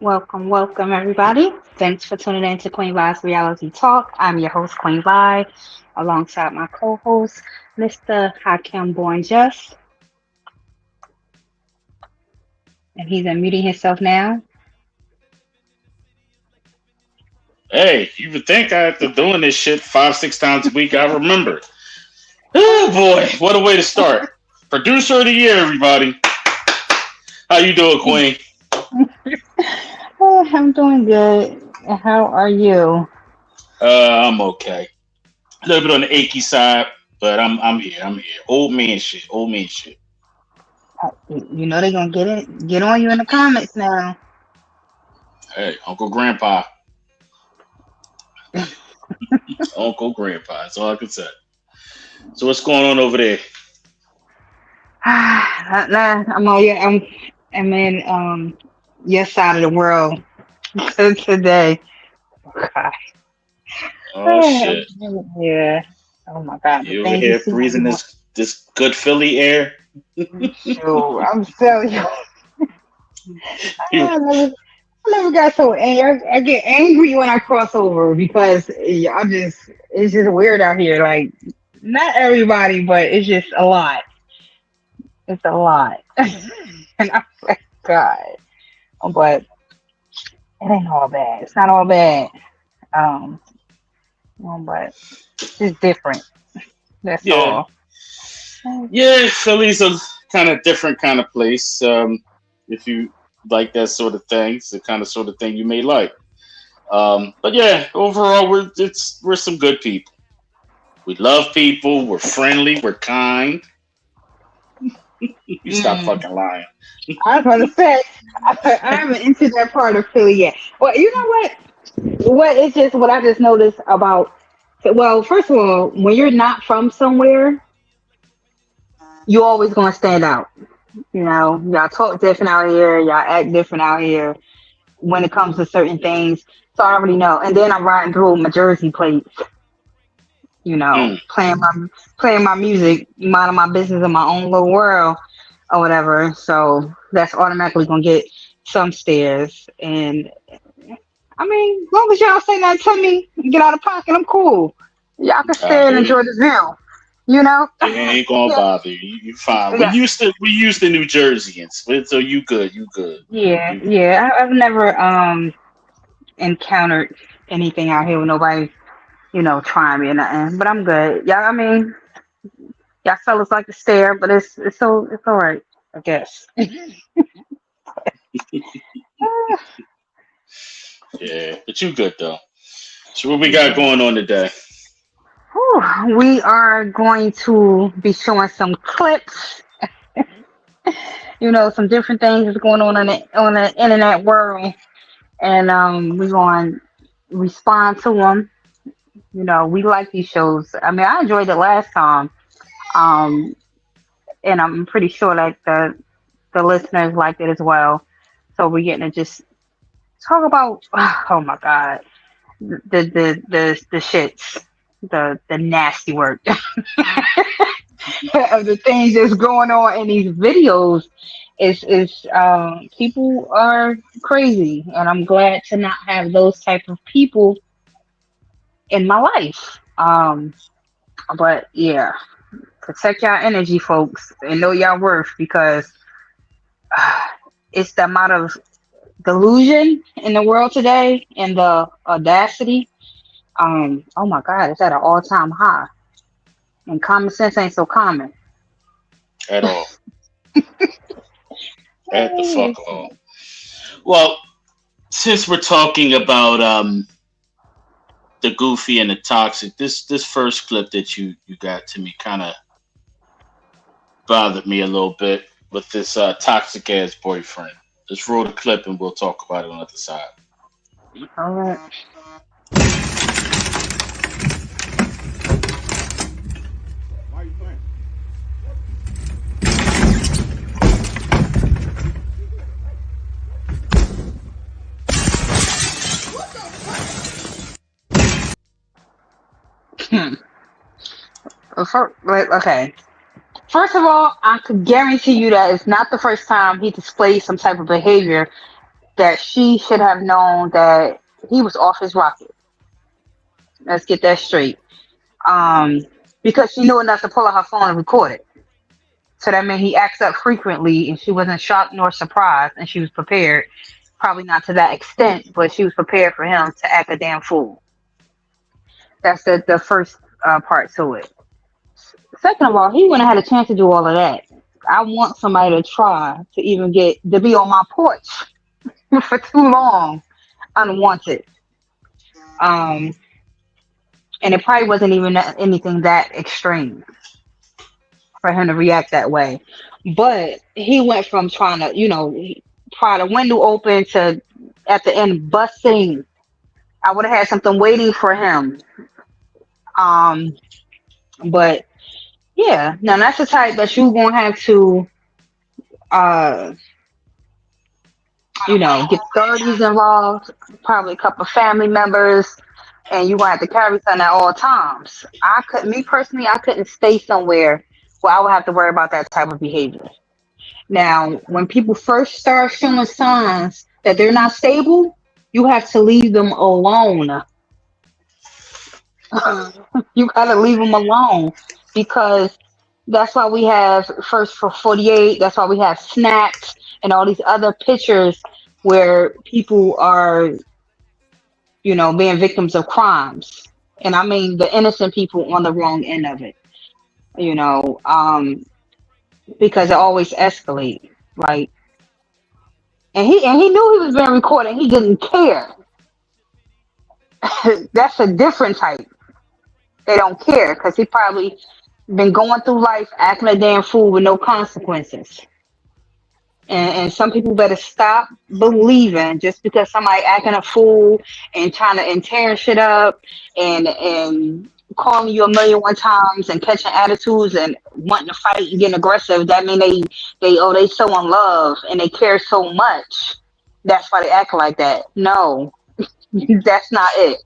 Welcome, everybody. Thanks for tuning in to Queen Vi's Reality Talk. I'm your host, Queen Vi, alongside my co-host, Mr. Hakim BornJust, and he's unmuting himself now. Hey, you would think after doing this shit 5, 6 times a week, I remember. Oh boy, what a way to start. Producer of the year, everybody. How you doing, Queen? Oh, I'm doing good. How are you? I'm okay. A little bit on the achy side, but I'm here. I'm here. Old man shit. Old man shit. You know they're gonna get on you in the comments now. Hey, Uncle Grandpa. Uncle Grandpa. That's all I can say. So what's going on over there? Nah, I'm in your side of the world today. God. Oh shit. Yeah. Oh my God, the You over things you here see breathing this good Philly air? Shoot, I'm telling you, You, I never got so angry. I get angry when I cross over because it's just weird out here. Like, not everybody, but it's just a lot. It's a lot. And I'm like, God. But it ain't all bad. It's not all bad. Um, but it's just different. That's yeah. all. Yeah, Philly's a kind of different kind of place. If you like that sort of thing, it's the kind of sort of thing you may like. But yeah, overall, we're some good people. We love people. We're friendly. We're kind. You stop Mm. fucking lying. I was gonna say I haven't entered that part of Philly yet. Well, you know what? What it's just what I just noticed about. Well, first of all, when you're not from somewhere, you always gonna stand out. You know, y'all talk different out here, y'all act different out here when it comes to certain things. So I already know. And then I'm riding through my Jersey plates. You know, Mm, playing my music, minding my business in my own little world or whatever. So that's automatically gonna get some stares. And I mean, as long as y'all say that to me and get out of pocket, I'm cool. Y'all can I stay and hear you. enjoy the view. You know? It ain't gonna Yeah. bother you. You fine. We Yeah. used to we used to New Jerseyans, so you good. You good. Yeah. You good. Yeah. I've never encountered anything out here with nobody, trying me or nothing. But I'm good. Yeah, I mean, y'all fellas like to stare, but it's all right, I guess. Yeah, but you good though. So what we got going on today? Whew, we are going to be showing some clips, some different things that's going on the internet world, and we're going to respond to them. We like these shows. I mean, I enjoyed it last time, um, and I'm pretty sure like the listeners liked it as well. So we're getting to just talk about oh my god, the shits, the nasty work of the things that's going on in these videos. Is people are crazy, and I'm glad to not have those type of people in my life. But yeah, protect your energy, folks, and know your worth because uh, it's the amount of delusion in the world today and the audacity. Oh my God, it's at an all time high, and common sense ain't so common. At all. At the fuck all. Well, since we're talking about the goofy and the toxic, this first clip that you got to me kind of bothered me a little bit with this toxic ass boyfriend. Let's roll the clip and we'll talk about it on the other side. All right. Why are you playing? Hmm. Okay. First of all, I could guarantee you that it's not the first time he displays some type of behavior that she should have known that he was off his rocker. Let's get that straight. Um, because she knew enough to pull out her phone and record it. So that meant he acts up frequently, and she wasn't shocked nor surprised, and she was prepared. Probably not to that extent, but she was prepared for him to act a damn fool. That's the first part to it. Second of all, he wouldn't have had a chance to do all of that. I want somebody to try to even get to be on my porch for too long, unwanted. Um, and it probably wasn't even anything that extreme for him to react that way. But he went from trying to, pry the window open to at the end busting. I would have had something waiting for him. Um, but yeah, now that's the type that you're gonna have to, uh, get authorities involved, probably a couple of family members, and you're gonna have to carry something at all times. Me personally, I couldn't stay somewhere where I would have to worry about that type of behavior. Now, when people first start showing signs that they're not stable, you have to leave them alone. You gotta leave them alone because that's why we have first for 48. That's why we have snaps and all these other pictures where people are, being victims of crimes. And I mean the innocent people on the wrong end of it, you know, um, because it always escalates. Like, and he knew he was being recorded. He didn't care. That's a different type. They don't care because he probably been going through life acting a damn fool with no consequences. And some people better stop believing just because somebody acting a fool and trying to and tearing shit up and calling you a million one times and catching attitudes and wanting to fight and getting aggressive. That mean they so in love and they care so much. That's why they act like that. No, that's not it.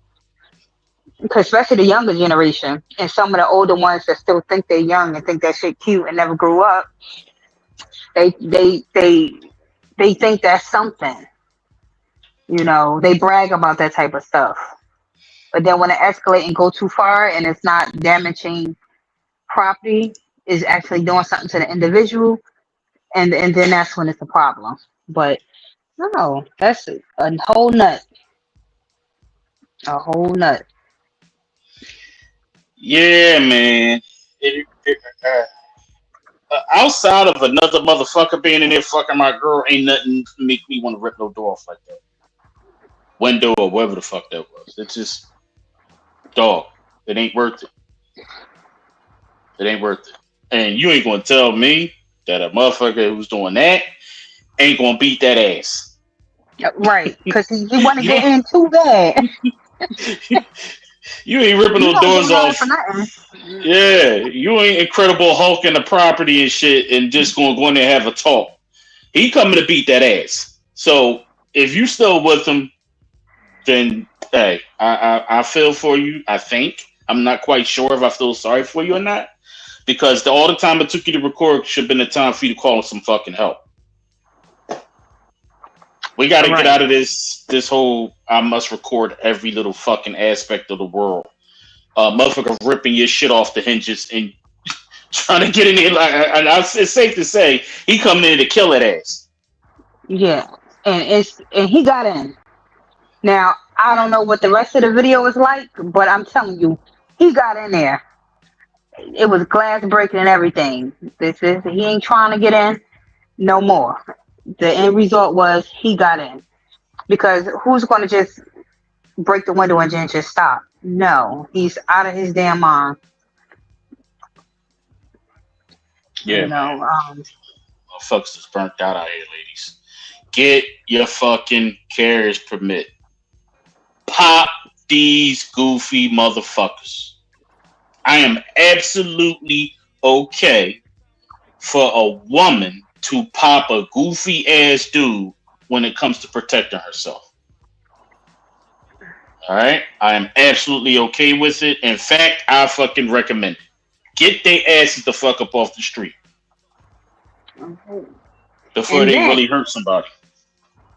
Because especially the younger generation and some of the older ones that still think they're young and think that shit cute and never grew up, they they they they think that's something. They brag about that type of stuff. But then when it escalates and go too far and it's not damaging property, is actually doing something to the individual, and then that's when it's a problem. But no, that's a whole nut, a whole nut. Yeah, man. Outside of another motherfucker being in there fucking my girl, ain't nothing to make me want to rip no door off like that. Window or whatever the fuck that was. It's just, dog. It ain't worth it. It ain't worth it. And you ain't gonna tell me that a motherfucker who's doing that ain't gonna beat that ass. Right, because he want to get in too bad. You ain't ripping You no don't do doors nothing off. for nothing. Yeah, you ain't Incredible Hulk in the property and shit and just gonna go in there and have a talk. He coming to beat that ass. So if you still with him, then hey, I feel for you. I think I'm not quite sure if I feel sorry for you or not because all the time it took you to record should have been the time for you to call some fucking help. We got to get out of this whole I must record every little fucking aspect of the world. Motherfucker ripping your shit off the hinges and trying to get in there. And it's safe to say he coming in to kill that ass. Yeah, and he got in. Now I don't know what the rest of the video is like, but I'm telling you, he got in there. It was glass breaking and everything. He ain't trying to get in no more. The end result was he got in because who's going to just break the window and then just stop? No, he's out of his damn mind. Yeah, motherfuckers is burnt out here, ladies. Get your fucking carriage permit. Pop these goofy motherfuckers. I am absolutely okay for a woman to pop a goofy ass dude when it comes to protecting herself. All right? I am absolutely okay with it. In fact, I fucking recommend it. Get their asses the fuck up off the street before they really hurt somebody.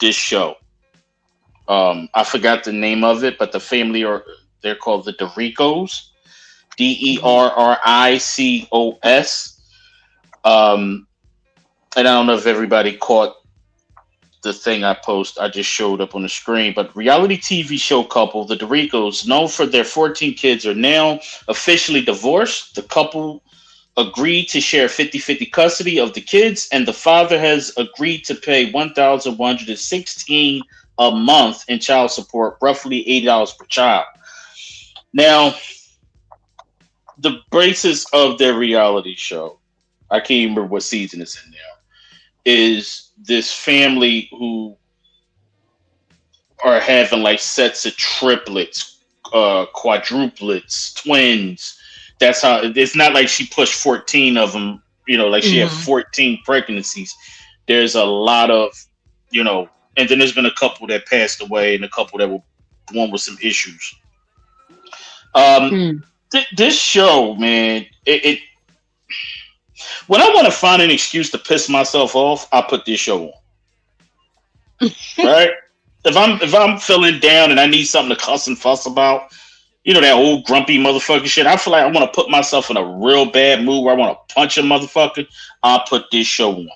this show. I forgot the name of it, but the family are they're called the Derricos, Derricos. And I don't know if everybody caught the thing I just showed up on the screen, but reality TV show couple, the Derricos, known for their 14 kids, are now officially divorced. The couple agreed to share 50-50 custody of the kids, and the father has agreed to pay 1,116 a month in child support, roughly $80 per child. Now, the basis of their reality show, I can't even remember what season it's in now, is this family who are having like sets of triplets, quadruplets, twins. That's how it's not like she pushed 14 of them, like she had 14 pregnancies. There's a lot of, and then there's been a couple that passed away and a couple that were born with some issues. This show, man, it when I want to find an excuse to piss myself off, I put this show on. Right? If I'm feeling down and I need something to cuss and fuss about, that old grumpy motherfucker shit. I feel like I want to put myself in a real bad mood where I want to punch a motherfucker. I'll put this show on.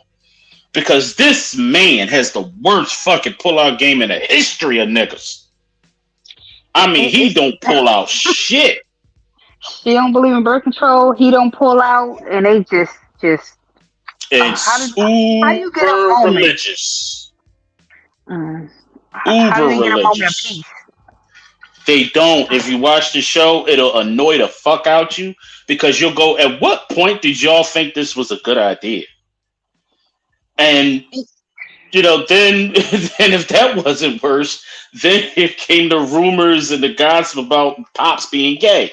Because this man has the worst fucking pull-out game in the history of niggas. I mean, he don't pull out shit. She don't believe in birth control. He don't pull out, and they just. And how do you get a moment? Religious. How do you get a moment of peace? They don't. If you watch the show, it'll annoy the fuck out you because you'll go, at what point did y'all think this was a good idea? And, then if that wasn't worse, then it came the rumors and the gossip about Pops being gay.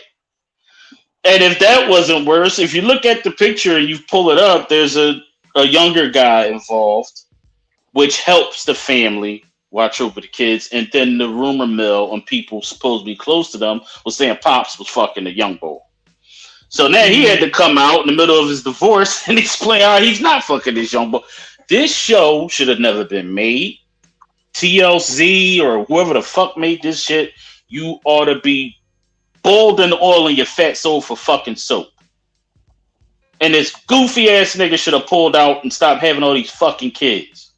And if that wasn't worse, if you look at the picture and you pull it up, there's a younger guy involved, which helps the family watch over the kids. And then the rumor mill and people supposed to be close to them was saying Pops was fucking a young boy. So now he had to come out in the middle of his divorce and explain how he's not fucking this young boy. This show should have never been made. TLC or whoever the fuck made this shit, you ought to be boiled in oil in your fat soul for fucking soap. And this goofy ass nigga should have pulled out and stopped having all these fucking kids.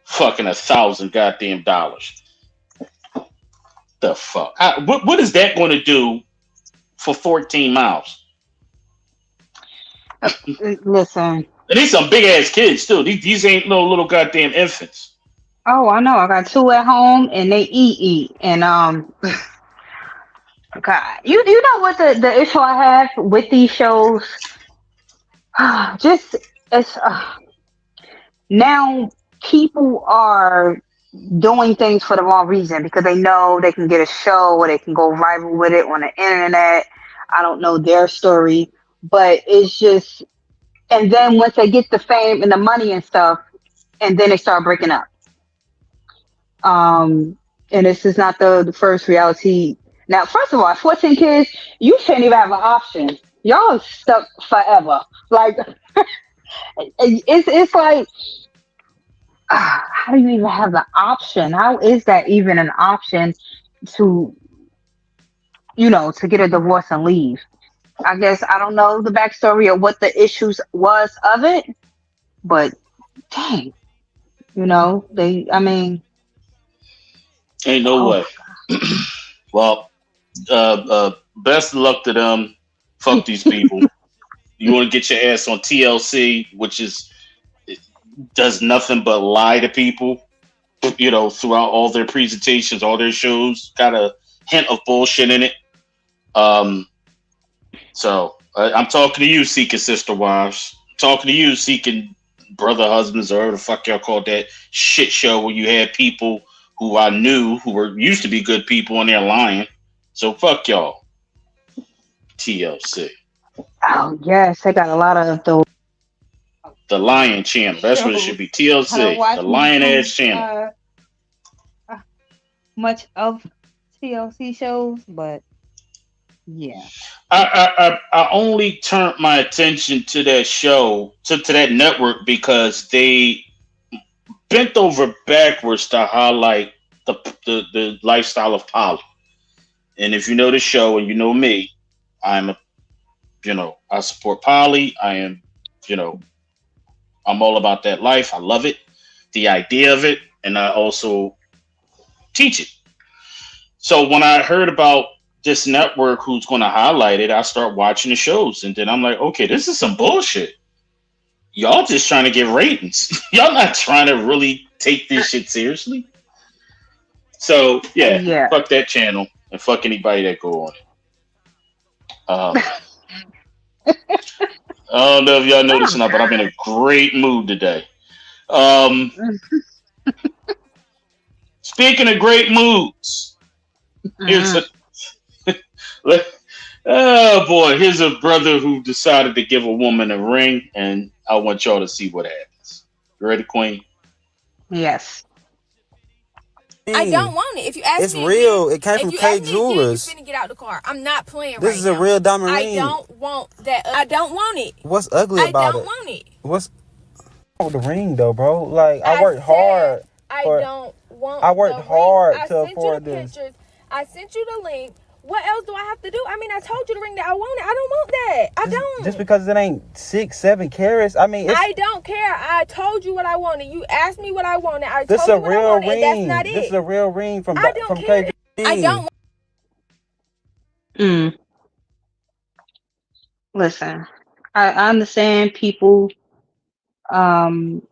Fucking $1,000 goddamn dollars. The fuck? What is that going to do for 14 miles? Listen. And these some big ass kids too. These ain't no little goddamn infants. Oh, I know. I got 2 at home, and they eat, and God, you know what the issue I have with these shows? Just it's now people are doing things for the wrong reason because they know they can get a show or they can go viral with it on the internet. I don't know their story, but it's just, and then once they get the fame and the money and stuff, and then they start breaking up. And this is not the first reality. Now, first of all, 14 kids, you shouldn't even have an option. Y'all stuck forever. Like, it's like, how do you even have the option? How is that even an option to, to get a divorce and leave? I guess I don't know the backstory or what the issues was of it, but dang, ain't no way. Well, best of luck to them. Fuck these people. You want to get your ass on TLC, which does nothing but lie to people, throughout all their presentations, all their shows, got a hint of bullshit in it. So I'm talking to you, seeking sister wives. I'm talking to you, seeking brother husbands, or whatever the fuck y'all called that shit show where you had people who I knew who were used to be good people and they're lying. So fuck y'all. TLC. Oh yes, I got a lot of those. The Lion Channel. That's what it should be. TLC. The Lion Ass Channel. Much of TLC shows, but yeah. I only turned my attention to that show, to that network, because they bent over backwards to highlight the lifestyle of Polly. And if you know the show and you know me, I'm a I support Polly. I am, you know, I'm all about that life. I love it, the idea of it, and I also teach it. So when I heard about this network who's going to highlight it, I start watching the shows, and then I'm like, okay, this is some bullshit. Y'all just trying to get ratings. Y'all not trying to really take this shit seriously. So yeah, Yeah. fuck that channel and fuck anybody that go on it. I don't know if y'all noticed or Oh not, but I'm in God. a great mood today. Um, Speaking of great moods, here's a Mm. oh boy, here's a brother who decided to give a woman a ring, and I want y'all to see what happens. You ready, Queen? Yes. I don't want it. If you ask me again, you finna get out the car. I'm not playing right now. This is a real diamond ring. I don't want that. I don't want it. What's ugly about it? I don't want it. What's wrong with the ring though, bro? Like I worked hard. I don't want. I worked hard to afford this. Pictures. I sent you the link. What else do I have to do? I mean, I told you the ring that I wanted. I don't want that. I don't. Just because it ain't 6-7 carats. I mean, I don't care. I told you what I wanted. You asked me what I wanted. I told you what I wanted. Ring. And that's not it. This is a real ring from KJ. I don't. Mm. Listen, I understand people. Um,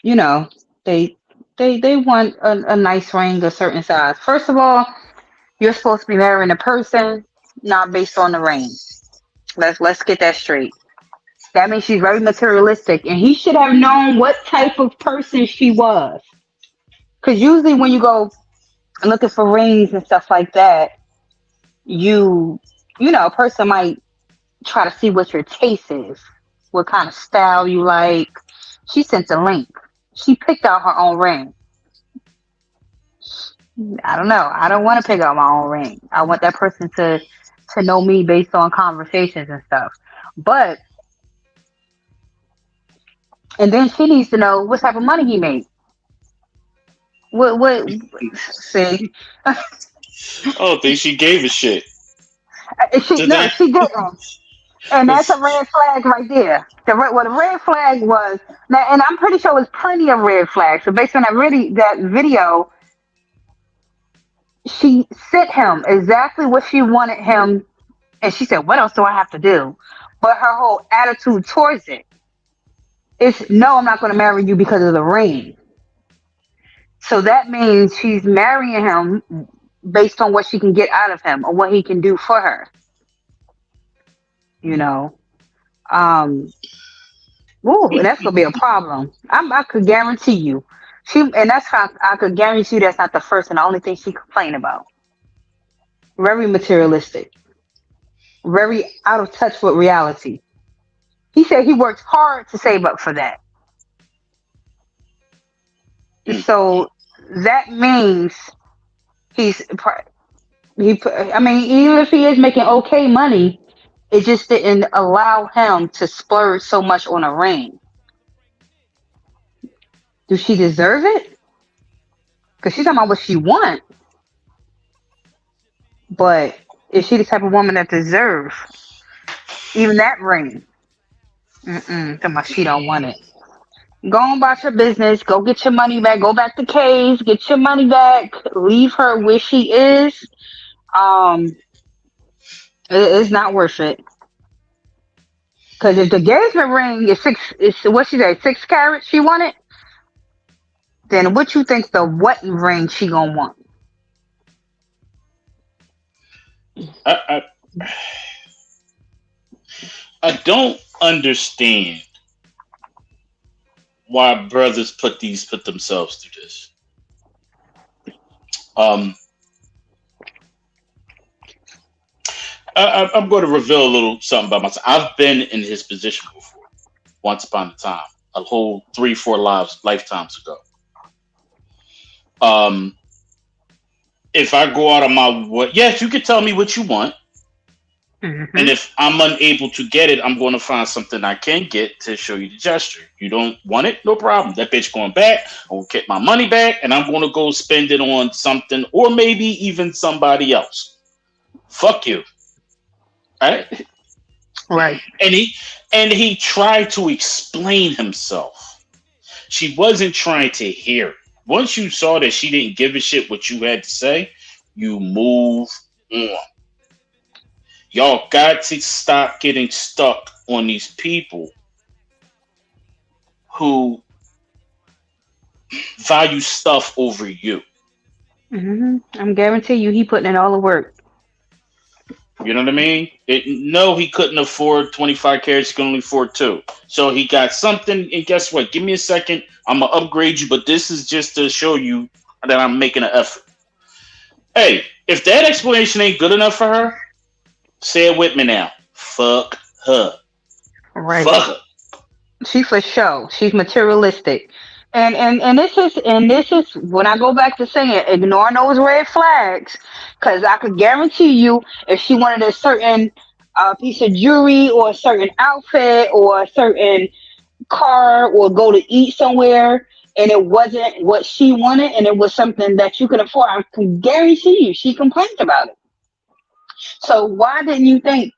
you know, they they want a nice ring a certain size. First of all, you're supposed to be marrying a person, not based on the ring. Let's get that straight. That means she's very materialistic, and he should have known what type of person she was. Because usually when you go looking for rings and stuff like that, you a person might try to see what your taste is, what kind of style you like. She sent the link. She picked out her own ring. I don't know. I don't want to pick out my own ring. I want that person to know me based on conversations and stuff. But and then she needs to know what type of money he made. What see? I don't think she gave a shit. No, she didn't. And that's a red flag right there. The red flag was now, and I'm pretty sure it was plenty of red flags. So based on that video, she sent him exactly what she wanted him, and she said, "What else do I have to do?" But her whole attitude towards it is, "No, I'm not going to marry you because of the ring." So that means she's marrying him based on what she can get out of him or what he can do for her. You know. Um, Ooh, that's gonna be a problem. I could guarantee you. And that's how I could guarantee you that's not the first and the only thing she complained about. Very materialistic, very out of touch with reality. He said he worked hard to save up for that. So that means he's I mean, even if he is making okay money, it just didn't allow him to splurge so much on a ring. Do she deserve it? Because she's talking about what she wants. But is she the type of woman that deserves even that ring? Talking about she don't want it. Go on about your business. Go get your money back. Go back to K's. Get your money back. Leave her where she is. Um, it's not worth it. Because if the engagement ring is what she said, 6 carats she wanted, then what you think the wedding ring she gonna want? I don't understand why brothers put themselves through this. I'm going to reveal a little something about myself. I've been in his position before, once upon a time, a whole 3-4 lifetimes ago. If I go out of my way, yes, you can tell me what you want. And if I'm unable to get it, I'm going to find something I can get to show you the gesture. You don't want it? No problem. That bitch going back. I'll get my money back, and I'm going to go spend it on something, or maybe even somebody else. Fuck you. Right? Right. And he tried to explain himself. She wasn't trying to hear. Once you saw that she didn't give a shit what you had to say, you move on. Y'all got to stop getting stuck on these people who value stuff over you. I'm guaranteeing you he putting in all the work. You know what I mean? No, he couldn't afford 25 carats. He can only afford 2. So he got something, and guess what? Give me a second. I'm going to upgrade you, but this is just to show you that I'm making an effort. Hey, if that explanation ain't good enough for her, say it with me now. Fuck her. Right. Fuck her. She for show. She's materialistic. And this is when I go back to saying ignore those red flags, because I could guarantee you if she wanted a certain piece of jewelry or a certain outfit or a certain car or go to eat somewhere and it wasn't what she wanted and it was something that you could afford, I can guarantee you she complained about it. So why didn't you think?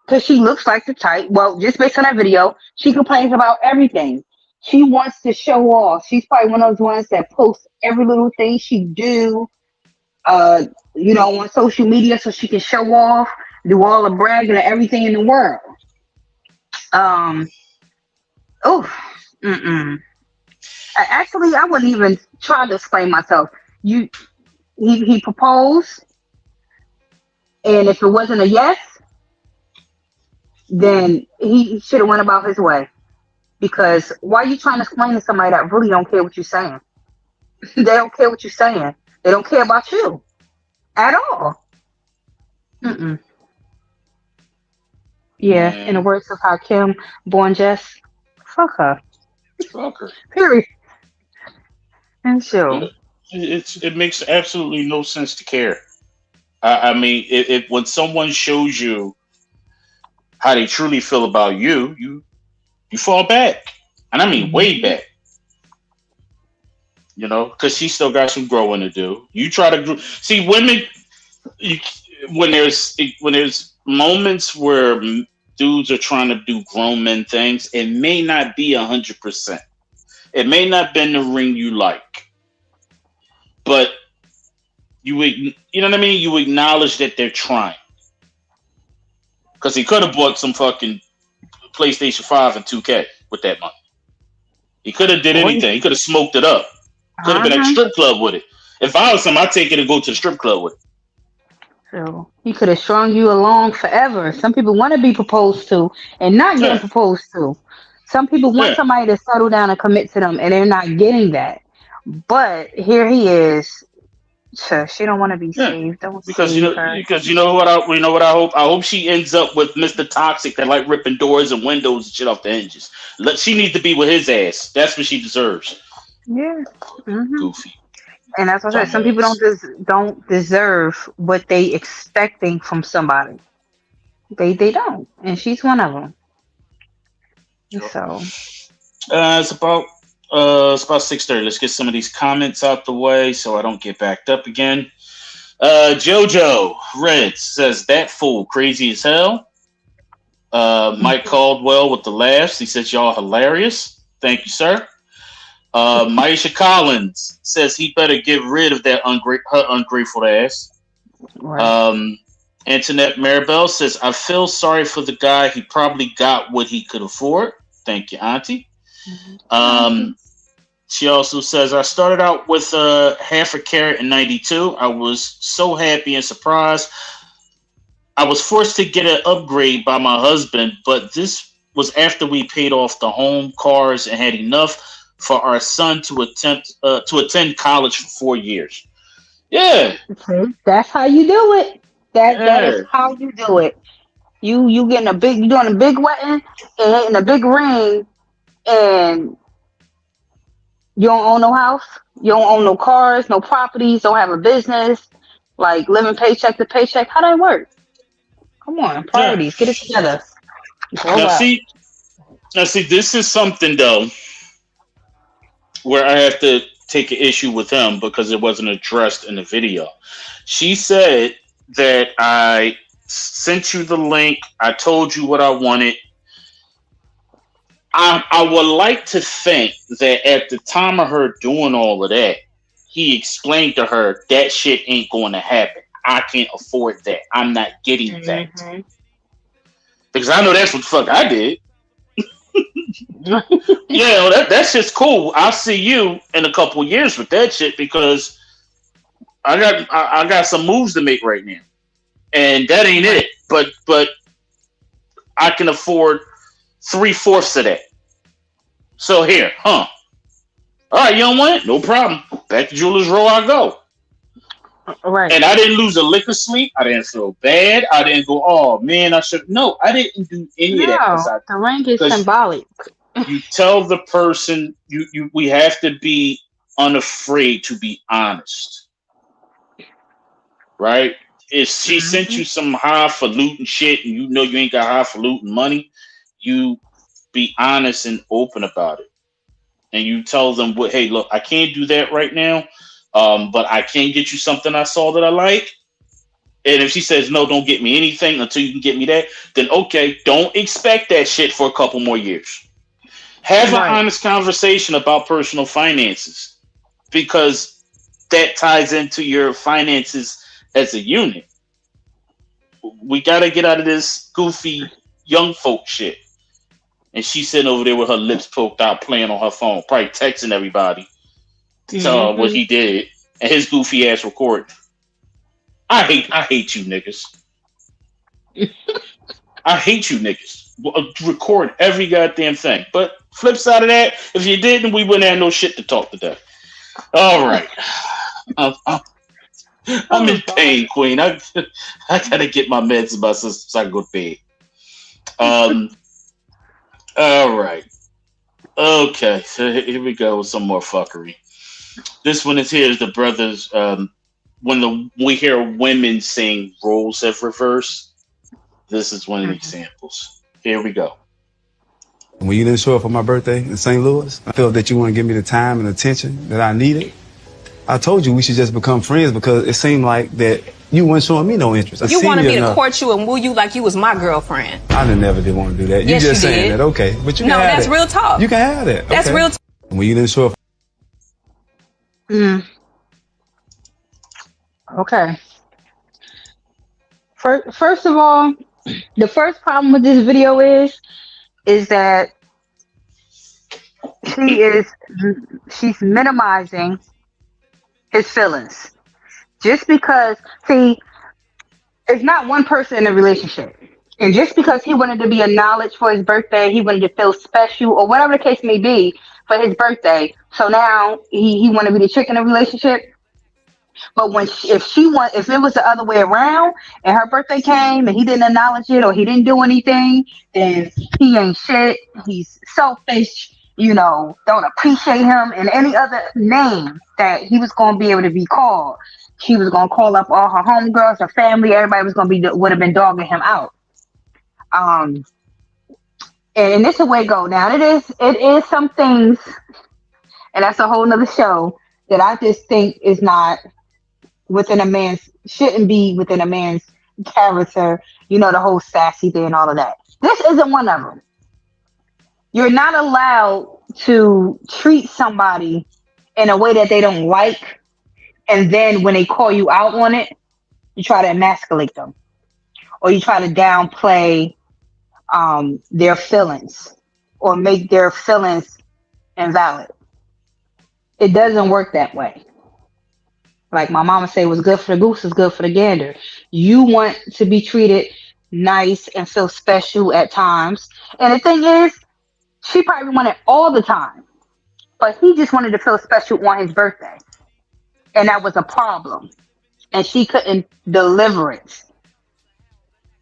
Because she looks like the type. Well, just based on that video, she complains about everything. She wants to show off. She's probably one of those ones that posts every little thing she do, on social media so she can show off, do all the bragging and everything in the world. Actually, I wouldn't even try to explain myself. He proposed, and if it wasn't a yes, then he should have went about his way. Because why are you trying to explain to somebody that really don't care what you're saying? They don't care what you're saying. They don't care about you at all. Yeah, in the words of Hakim BornJust, fuck her. Fuck her. Period. And so it makes absolutely no sense to care. I mean, if when someone shows you how they truly feel about you, you fall back, and I mean way back. Because she still got some growing to do. You try to see women. When there's moments where dudes are trying to do grown men things, it may not be 100%. It may not been the ring you like, but you know what I mean. You acknowledge that they're trying, because he could have bought some fucking PlayStation 5 and 2K with that money. He could have did anything. He could have smoked it up. Could have been at the strip club with it. If I was him, I'd take it and go to the strip club with it. So he could have strung you along forever. Some people want to be proposed to and not getting proposed to. Some people want somebody to settle down and commit to them, and they're not getting that. But here he is. She don't want to be saved. Don't save her. Because you know what I hope? I hope she ends up with Mr. Toxic that like ripping doors and windows and shit off the hinges. She needs to be with his ass. That's what she deserves. Yeah. Goofy. And that's what I said. Some people don't deserve what they expecting from somebody. They don't, and she's one of them. So it's about 6:30. Let's get some of these comments out the way so I don't get backed up again. Jojo Red says that fool crazy as hell. Mike Caldwell with the laughs. He says y'all hilarious. Thank you, sir. Maisha Collins says he better get rid of that her ungrateful ass. Right. Antoinette Maribel says, I feel sorry for the guy. He probably got what he could afford. Thank you, Auntie. She also says, I started out with half a carat in 92. I was so happy and surprised. I was forced to get an upgrade by my husband, but this was after we paid off the home, cars, and had enough for our son to attend college for 4 years. Yeah. That's how you do it. That is how you do it. You doing a big wedding and hitting a big ring, and you don't own no house, you don't own no cars, no properties, don't have a business, like living paycheck to paycheck. How that work? Come on, priorities. Get it together. Now see, this is something though where I have to take an issue with him because it wasn't addressed in the video. She said that I sent you the link. I told you what I wanted. I would like to think that at the time of her doing all of that, he explained to her that shit ain't going to happen. I can't afford that. I'm not getting that. Because I know that's what the fuck I did. Yeah, well, that's just cool. I'll see you in a couple years with that shit because I got some moves to make right now, and that ain't it. But I can afford 3/4 of that. So here, All right, you don't want it? No problem. Back to Jewelers Row I go. Right. And I didn't lose a lick of sleep. I didn't feel bad. I didn't go, oh man, I should. No, I didn't do any of that. The ring is symbolic. You tell the person we have to be unafraid to be honest. Right? If she sent you some highfalutin shit and you know you ain't got highfalutin money, you be honest and open about it. And you tell them, well, hey, look, I can't do that right now, but I can get you something I saw that I like. And if she says, no, don't get me anything until you can get me that, then okay, don't expect that shit for a couple more years. Have an honest conversation about personal finances because that ties into your finances as a unit. We got to get out of this goofy young folk shit. And she's sitting over there with her lips poked out playing on her phone, probably texting everybody to tell her what he did and his goofy ass recording. I hate you niggas. I hate you niggas. Record every goddamn thing. But flip side of that, if you didn't, we wouldn't have no shit to talk today. All right. I'm in pain, Queen. I gotta get my meds in my system so I can go to bed. All right. Okay, so here we go with some more fuckery. This one is here is the brothers. When we hear women saying roles have reversed, this is one of the examples. Here we go. When you didn't show up for my birthday in St. Louis, I felt that you want to give me the time and attention that I needed. I told you we should just become friends because it seemed like that you weren't showing me no interest. You wanted me to court you and woo you like you was my girlfriend. I never did want to do that. Yes, you just you saying did. that, okay. But you can have that's that. real talk. You can have that. That's okay. real talk. When you didn't show up. Okay. First of all, the first problem with this video is that she's minimizing his feelings. Just because, see, it's not one person in a relationship. And just because he wanted to be acknowledged for his birthday, he wanted to feel special, or whatever the case may be for his birthday. So now he wanted to be the chick in a relationship. But if it was the other way around and her birthday came and he didn't acknowledge it or he didn't do anything, then he ain't shit. He's selfish, don't appreciate him, and any other name that he was going to be able to be called. She was going to call up all her homegirls, her family, everybody would have been dogging him out. And this is the way it go. Now it is some things, and that's a whole nother show that I just think is not shouldn't be within a man's character, the whole sassy thing and all of that. This isn't one of them. You're not allowed to treat somebody in a way that they don't like, and then when they call you out on it, you try to emasculate them, or you try to downplay their feelings, or make their feelings invalid. It doesn't work that way. Like my mama say, what's good for the goose is good for the gander. You want to be treated nice and feel special at times. And the thing is, she probably wanted all the time. But he just wanted to feel special on his birthday. And that was a problem. And she couldn't deliver it.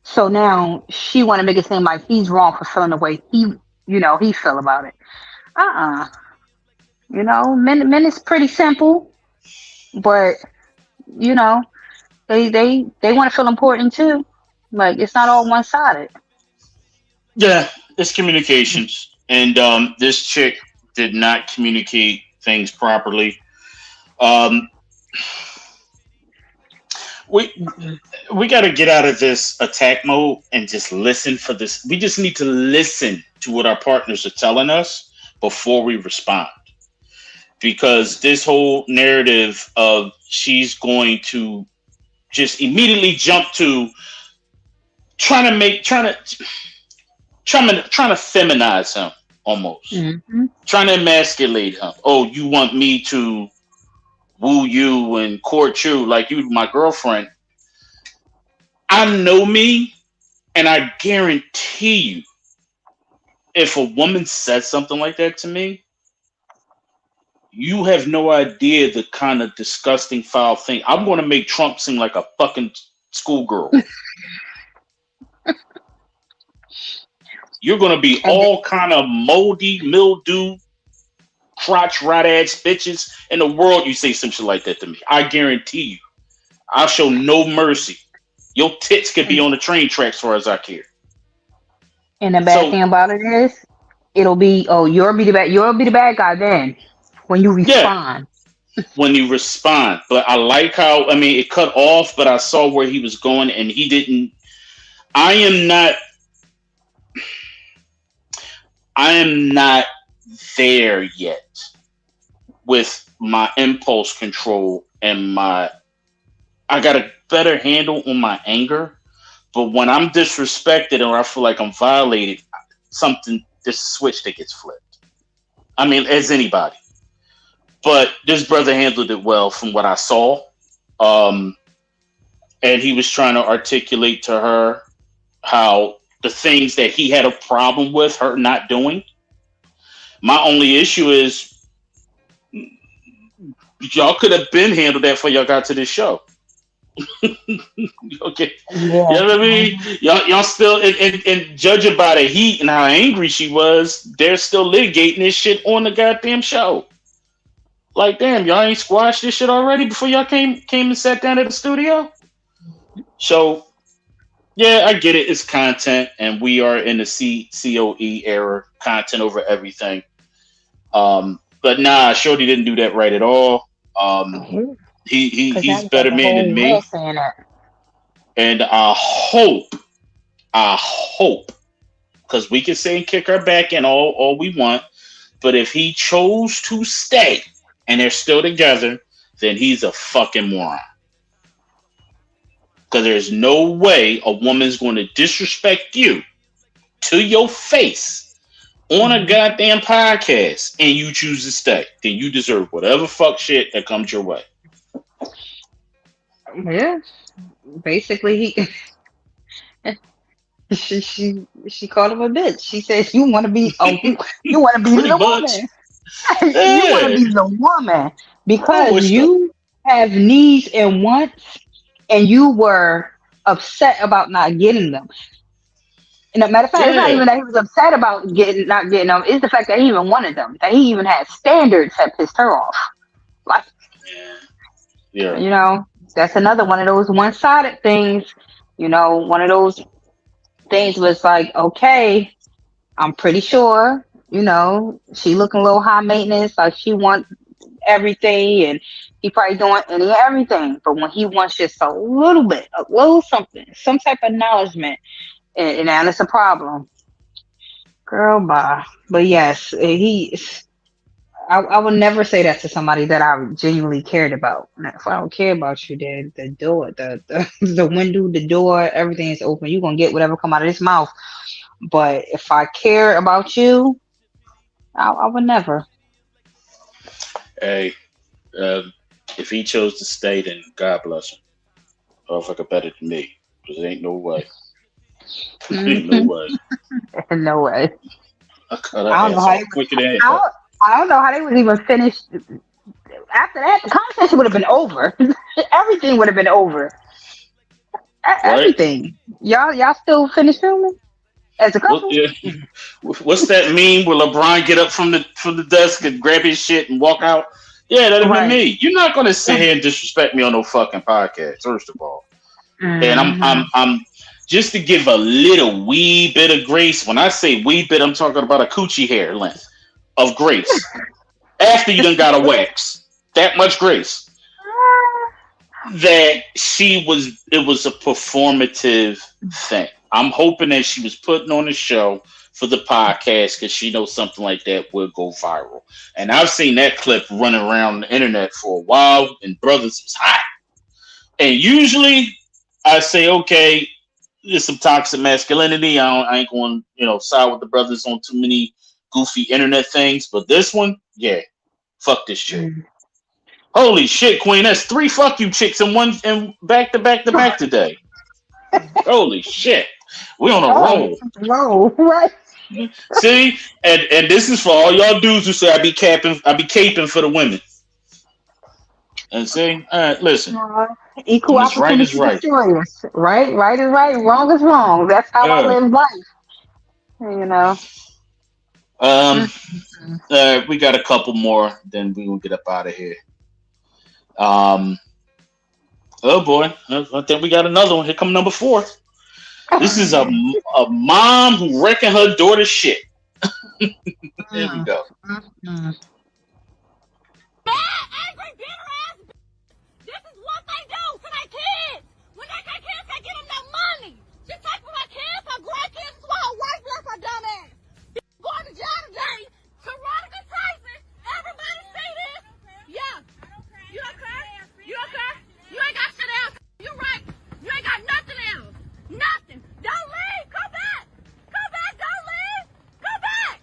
So now she want to make it seem like he's wrong for feeling the way he feel about it. Men is pretty simple. But, they want to feel important too. Like, it's not all one sided. Yeah, it's communications, and this chick did not communicate things properly. Um, we got to get out of this attack mode and just listen for this. We just need to listen to what our partners are telling us before we respond, because this whole narrative of she's going to just immediately jump to trying to feminize him almost, trying to emasculate him. Oh, you want me to woo you and court you like you my girlfriend? I know me, and I guarantee you, if a woman says something like that to me, you have no idea the kind of disgusting, foul thing. I'm going to make Trump seem like a fucking schoolgirl. You're going to be all kind of moldy, mildew, crotch rot ass bitches in the world. You say some shit like that to me, I guarantee you, I'll show no mercy. Your tits could be on the train tracks, as far as I care. And the bad thing about it is, it'll be, oh, you'll be the bad guy then when you respond. Yeah, when you respond. But I like how, I mean, it cut off, but I saw where he was going, and he didn't. I am not there yet with my impulse control and I got a better handle on my anger. But when I'm disrespected or I feel like I'm violated, this switch that gets flipped. I mean, as anybody. But this brother handled it well from what I saw. And he was trying to articulate to her how the things that he had a problem with her not doing. My only issue is y'all could have been handled that before y'all got to this show. Okay, yeah. You know what I mean? Y'all still, and judging by the heat and how angry she was, they're still litigating this shit on the goddamn show. Like, damn, y'all ain't squashed this shit already before y'all came and sat down at the studio? So, yeah, I get it. It's content, and we are in the COE era, content over everything. But nah, Shorty didn't do that right at all. He's better man than me. And I hope, because we can say and kick her back in all we want, but if he chose to stay and they're still together, then he's a fucking moron. Because there's no way a woman's going to disrespect you to your face on a goddamn podcast and you choose to stay. Then you deserve whatever fuck shit that comes your way. Yeah. Basically, she called him a bitch. She says, you want to be the woman. You want to be the woman because you have needs and wants, and you were upset about not getting them. And a matter of fact, it's not even that he was upset about not getting them. It's the fact that he even wanted them. That he even had standards that pissed her off. Like, you know, that's another one of those one-sided things. You know, one of those things was like, okay, I'm pretty sure, you know, she looking a little high maintenance, like she wants everything, and he probably doing any and everything. But when he wants just a little bit, a little something, some type of acknowledgement, and that's a problem. Girl, bye. But yes, I would never say that to somebody that I genuinely cared about. If I don't care about you, then the door, the window, the door, everything is open. You're gonna get whatever come out of this mouth. But if I care about you, I would never. Hey, if he chose to stay, then God bless him. Motherfucker better than me, because there ain't no way. Ain't no way. No way. I don't know how they would even finish. After that, the conversation would have been over. Everything would have been over. Everything. Right. Y'all still finished filming as a couple? What's that meme where LeBron get up from the desk and grab his shit and walk out? Yeah, that'd be me. You're not gonna sit here and disrespect me on no fucking podcast, first of all. And just to give a little wee bit of grace. When I say wee bit, I'm talking about a coochie hair length of grace. After you done got a wax, that much grace. That it was a performative thing. I'm hoping that she was putting on a show for the podcast because she knows something like that will go viral. And I've seen that clip running around the internet for a while, and brothers was hot. And usually I say, okay, there's some toxic masculinity. I ain't going to side with the brothers on too many goofy internet things. But this one, yeah, fuck this shit. Holy shit, Queen! That's 3 fuck you chicks in one and back to back today. Holy shit, we on a roll. Roll, right? See, and this is for all y'all dudes who say I be caping for the women. And see, listen, equal opportunity right. Destroyers. Right is right, wrong is wrong. That's how I live life. We got a couple more, then we will get up out of here. Oh boy, I think we got another one. Here come number 4. This is a mom who wrecking her daughter's shit. There we go. Angry, bitter ass. This is what they do to their kids. When they got kids, they get them no money. She take from her kids, her grandkids, as well. Her wife left her dumb ass. Going to jail today. Veronica Tyson. Everybody see this? Yeah. You okay? You okay? You ain't got shit else. You right. You ain't got nothing else. Nothing. Don't leave. Come back. Come back. Don't leave. Come back.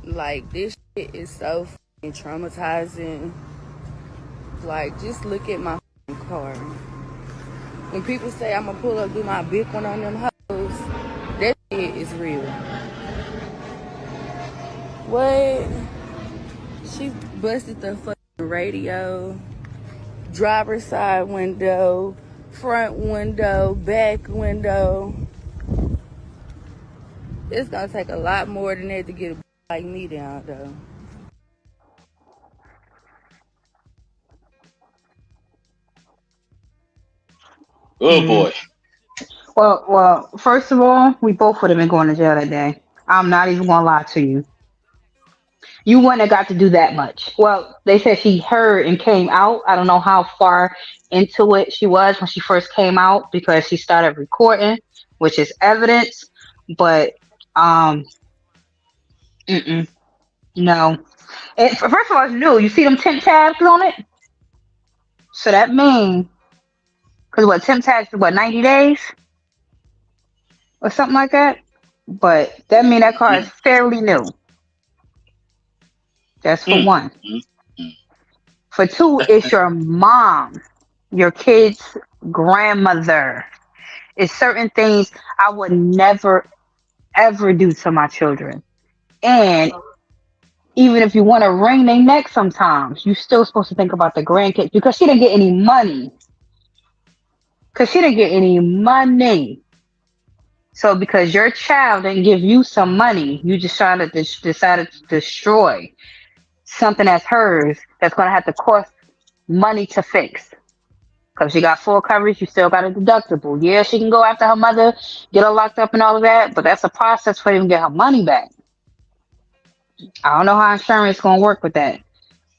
Like, this shit is so fucking traumatizing. Like, just look at my car. When people say I'm gonna pull up, do my big one on them hoes, that shit is real. What? She busted the fucking radio, driver's side window, front window, back window. It's gonna take a lot more than that to get a like me down, though. Oh boy. Well, first of all, we both would have been going to jail that day. I'm not even gonna lie to you. You wouldn't have got to do that much. Well, they said she heard and came out. I don't know how far into it she was when she first came out because she started recording, which is evidence. But no. And first of all, it's new. You see them temp tags on it? So that means, because what, temp tags is what, 90 days? Or something like that? But that means that car is fairly new. That's for one. For two, it's your mom, your kid's grandmother. It's certain things I would never, ever do to my children. And even if you want to wring their neck sometimes, you're still supposed to think about the grandkids because she didn't get any money. So because your child didn't give you some money, you just decided to destroy something that's hers that's going to have to cost money to fix. Because she got full coverage, you still got a deductible. Yeah, she can go after her mother, get her locked up and all of that, but that's a process for them to get her money back. I don't know how insurance is going to work with that,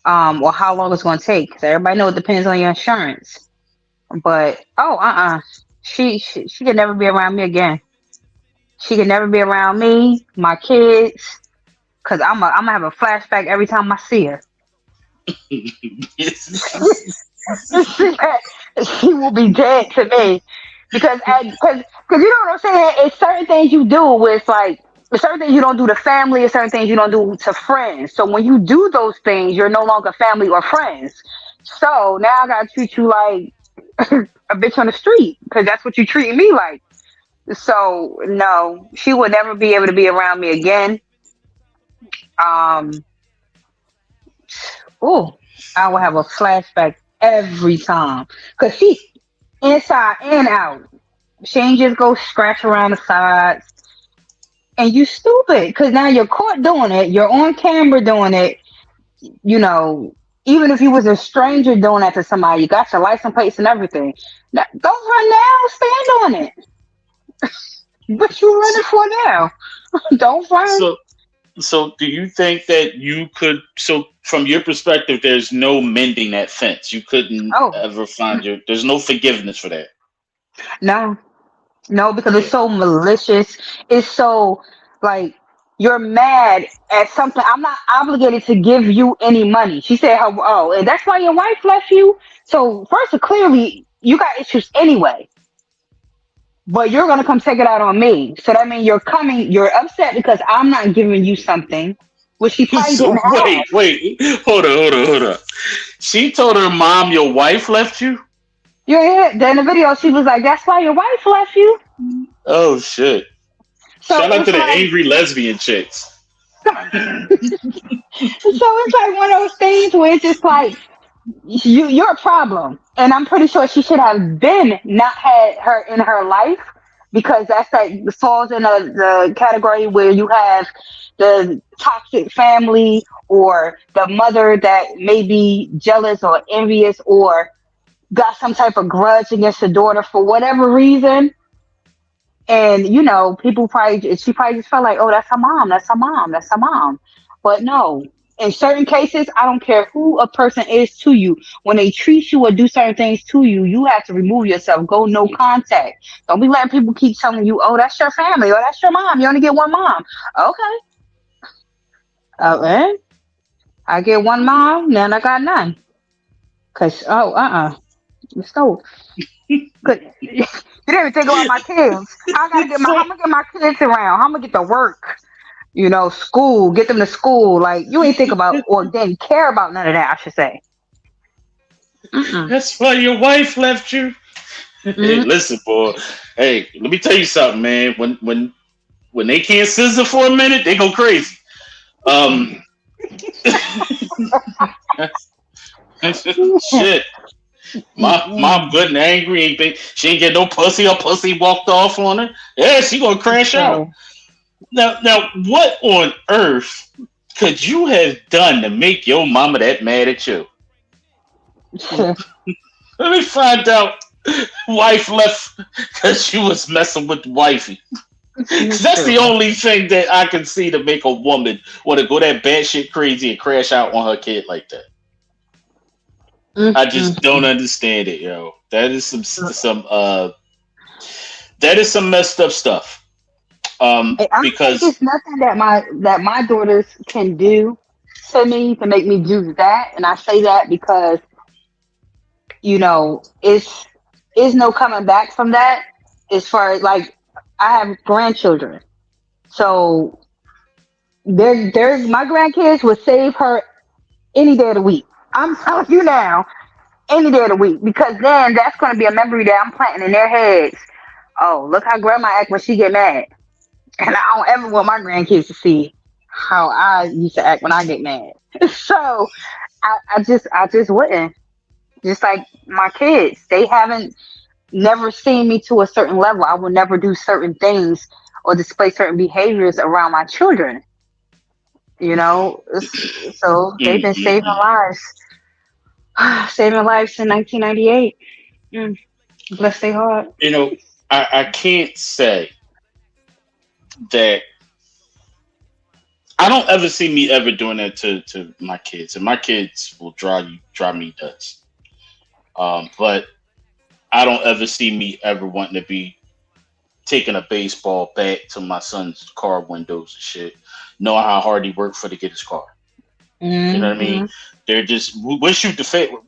or how long it's going to take. Because everybody knows it depends on your insurance. But she could never be around me again. She could never be around me, my kids, because I'm gonna have a flashback every time I see her. She will be dead to me because you know what I'm saying. It's certain things you do with there's certain things you don't do to family, and certain things you don't do to friends. So when you do those things, you're no longer family or friends. So now I gotta treat you like a bitch on the street because that's what you treating me like. So no, she would never be able to be around me again. I will have a flashback every time because she inside and out. She ain't just go scratch around the sides. And you stupid because now you're caught doing it. You're on camera doing it. You know, Even if you was a stranger doing that to somebody, you got your license plates and everything. Now, don't run now. Stand on it. What you running for now? Don't run. So do you think that you could? So from your perspective, there's no mending that fence. You couldn't Oh ever find your. There's no forgiveness for that. no, no, because it's Yeah. so malicious. It's so like you're mad at something. I'm not obligated to give you any money. She said, "Oh, and that's why your wife left you." So first, clearly, you got issues anyway. But you're gonna come take it out on me. So that means you're upset because I'm not giving you something, which she probably didn't So have. wait, hold on. She told her mom your wife left you. You hear it? Then in the video, she was like, "That's why your wife left you." Oh shit! So Shout out it's to the like, angry lesbian chicks. it's like one of those things where it's just like you're a problem, and I'm pretty sure she should have been not had her in her life because that's like falls in the category where you have the toxic family or the mother that may be jealous or envious or got some type of grudge against the daughter for whatever reason. And people probably she probably just felt like, oh, that's her mom, that's her mom, that's her mom. But no, in certain cases, I don't care who a person is to you. When they treat you or do certain things to you, you have to remove yourself. Go no contact. Don't be letting people keep telling you, oh, that's your family or that's your mom. You only get one mom. Okay. And I get one mom, then I got none. Cause so good. You didn't even think about my kids. How I gotta get how I'm gonna get my kids around. How I'm gonna get to work. School, get them to school. Like you ain't think about or didn't care about none of that. I should say. Mm-mm. That's why your wife left you. Hey, Mm-mm. listen, boy. Hey, let me tell you something, man. When they can't scissor for a minute, they go crazy. Um, shit. My mom good and angry. She ain't get no pussy. Her pussy walked off on her. Yeah, she gonna crash out. Now, what on earth could you have done to make your mama that mad at you? Let me find out. Wife left because she was messing with the wifey. That's the only thing that I can see to make a woman want to go that batshit crazy and crash out on her kid like that. I just don't understand it, yo. That is that is some messed up stuff. I Because think it's nothing that my daughters can do to me to make me do that, and I say that because it's is no coming back from that. As far as like, I have grandchildren, so they're my grandkids would save her any day of the week. I'm telling you now, any day of the week, because then that's going to be a memory that I'm planting in their heads. Oh, look how grandma act when she get mad. And I don't ever want my grandkids to see how I used to act when I get mad. So I just wouldn't. Just like my kids, they haven't never seen me to a certain level. I will never do certain things or display certain behaviors around my children. So they've been saving lives since 1998. Bless their heart. I can't say that I don't ever see me ever doing that to my kids, and my kids will drive me nuts. But I don't ever see me ever wanting to be taking a baseball bat to my son's car windows and shit, knowing how hard he worked for to get his car. You know what I mean? They're just wish you to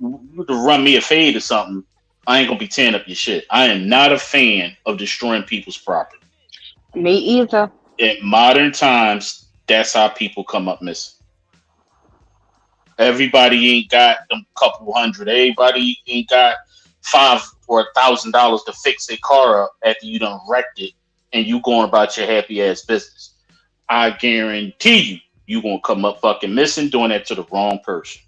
run me a fade or something. I ain't gonna be tearing up your shit. I am not a fan of destroying people's property. Me either. In modern times, that's how people come up missing. Everybody ain't got them couple hundred. Everybody ain't got $500 or $1,000 to fix their car up after you done wrecked it and you going about your happy ass business. I guarantee you gonna come up fucking missing doing that to the wrong person.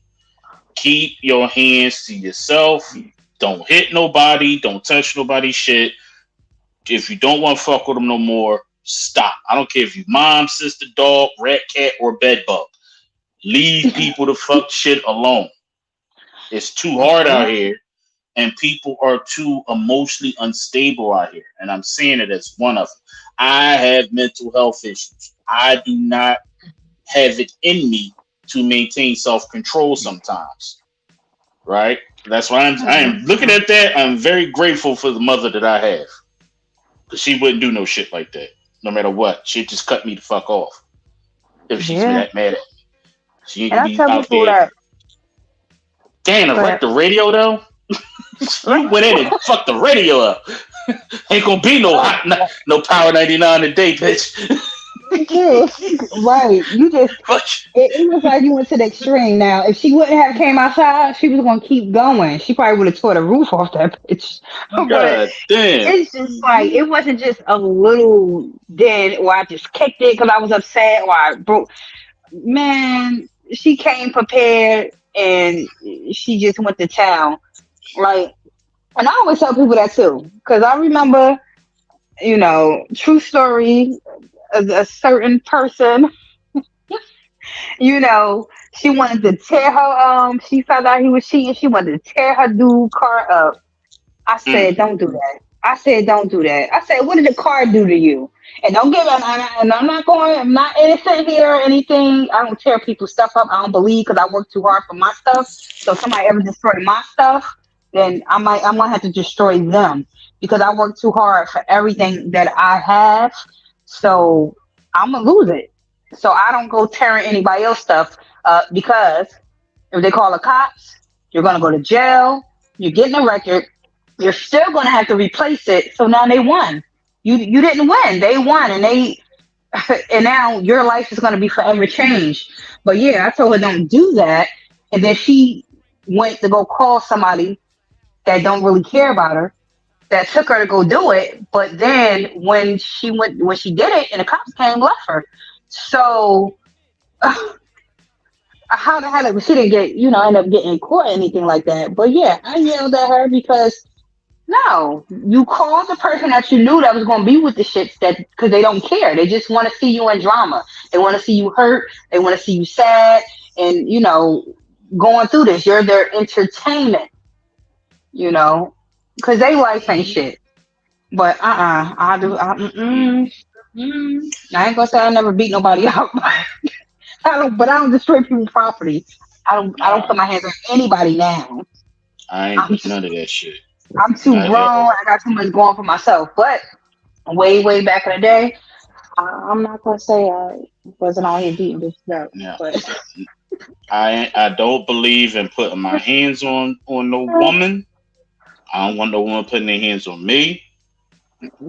Keep your hands to yourself. Don't hit nobody. Don't touch nobody's shit. If you don't want to fuck with them no more, stop. I don't care if you mom, sister, dog, rat, cat, or bed bug. Leave people to fuck shit alone. It's too hard out here, and people are too emotionally unstable out here. And I'm saying it as one of them. I have mental health issues. I do not have it in me to maintain self-control sometimes. Right? That's why I am looking at that. I'm very grateful for the mother that I have. Because she wouldn't do no shit like that. No matter what. She'd just cut me the fuck off. If she's that mad at me. She ain't gonna be out there. Damn, I wrecked the radio though. You went in and fucked the radio up. Ain't gonna be no Power 99 today, bitch. Right. You just it was like you went to the extreme. Now, if she wouldn't have came outside, she was gonna keep going. She probably would have tore the roof off that bitch. God damn. It's just like it wasn't just a little dent or I just kicked it because I was upset or I broke. Man, she came prepared and she just went to town. Like, and I always tell people that too, because I remember, true story, a certain person, she wanted to tear her, she found out he was cheating, she wanted to tear her dude car up. I said, don't do that. I said, what did the car do to you? And don't get and I'm not innocent here or anything. I don't tear people's stuff up. I don't believe because I work too hard for my stuff. So if somebody ever destroyed my stuff, then I'm gonna have to destroy them because I work too hard for everything that I have. So I'm gonna lose it. So I don't go tearing anybody else's stuff up because if they call the cops, you're gonna go to jail. You're getting a record. You're still gonna have to replace it. So now they won. You didn't win. They won, and now your life is gonna be forever changed. But yeah, I told her don't do that, and then she went to go call somebody that don't really care about her, that took her to go do it. But then when she did it, and the cops came, left her. So how the hell she didn't get end up getting caught or anything like that? But yeah, I yelled at her because. No, you called the person that you knew that was going to be with the shits because they don't care. They just want to see you in drama. They want to see you hurt. They want to see you sad and, going through this. You're their entertainment, because they life ain't shit. But, I ain't going to say I never beat nobody up. I don't destroy people's property. I don't put my hands on anybody now. I ain't none of that shit. I'm too grown. I got too much going for myself. But way back in the day, I'm not gonna say I wasn't out here beating bitches up. Yeah. But I don't believe in putting my hands on no woman. I don't want no woman putting their hands on me.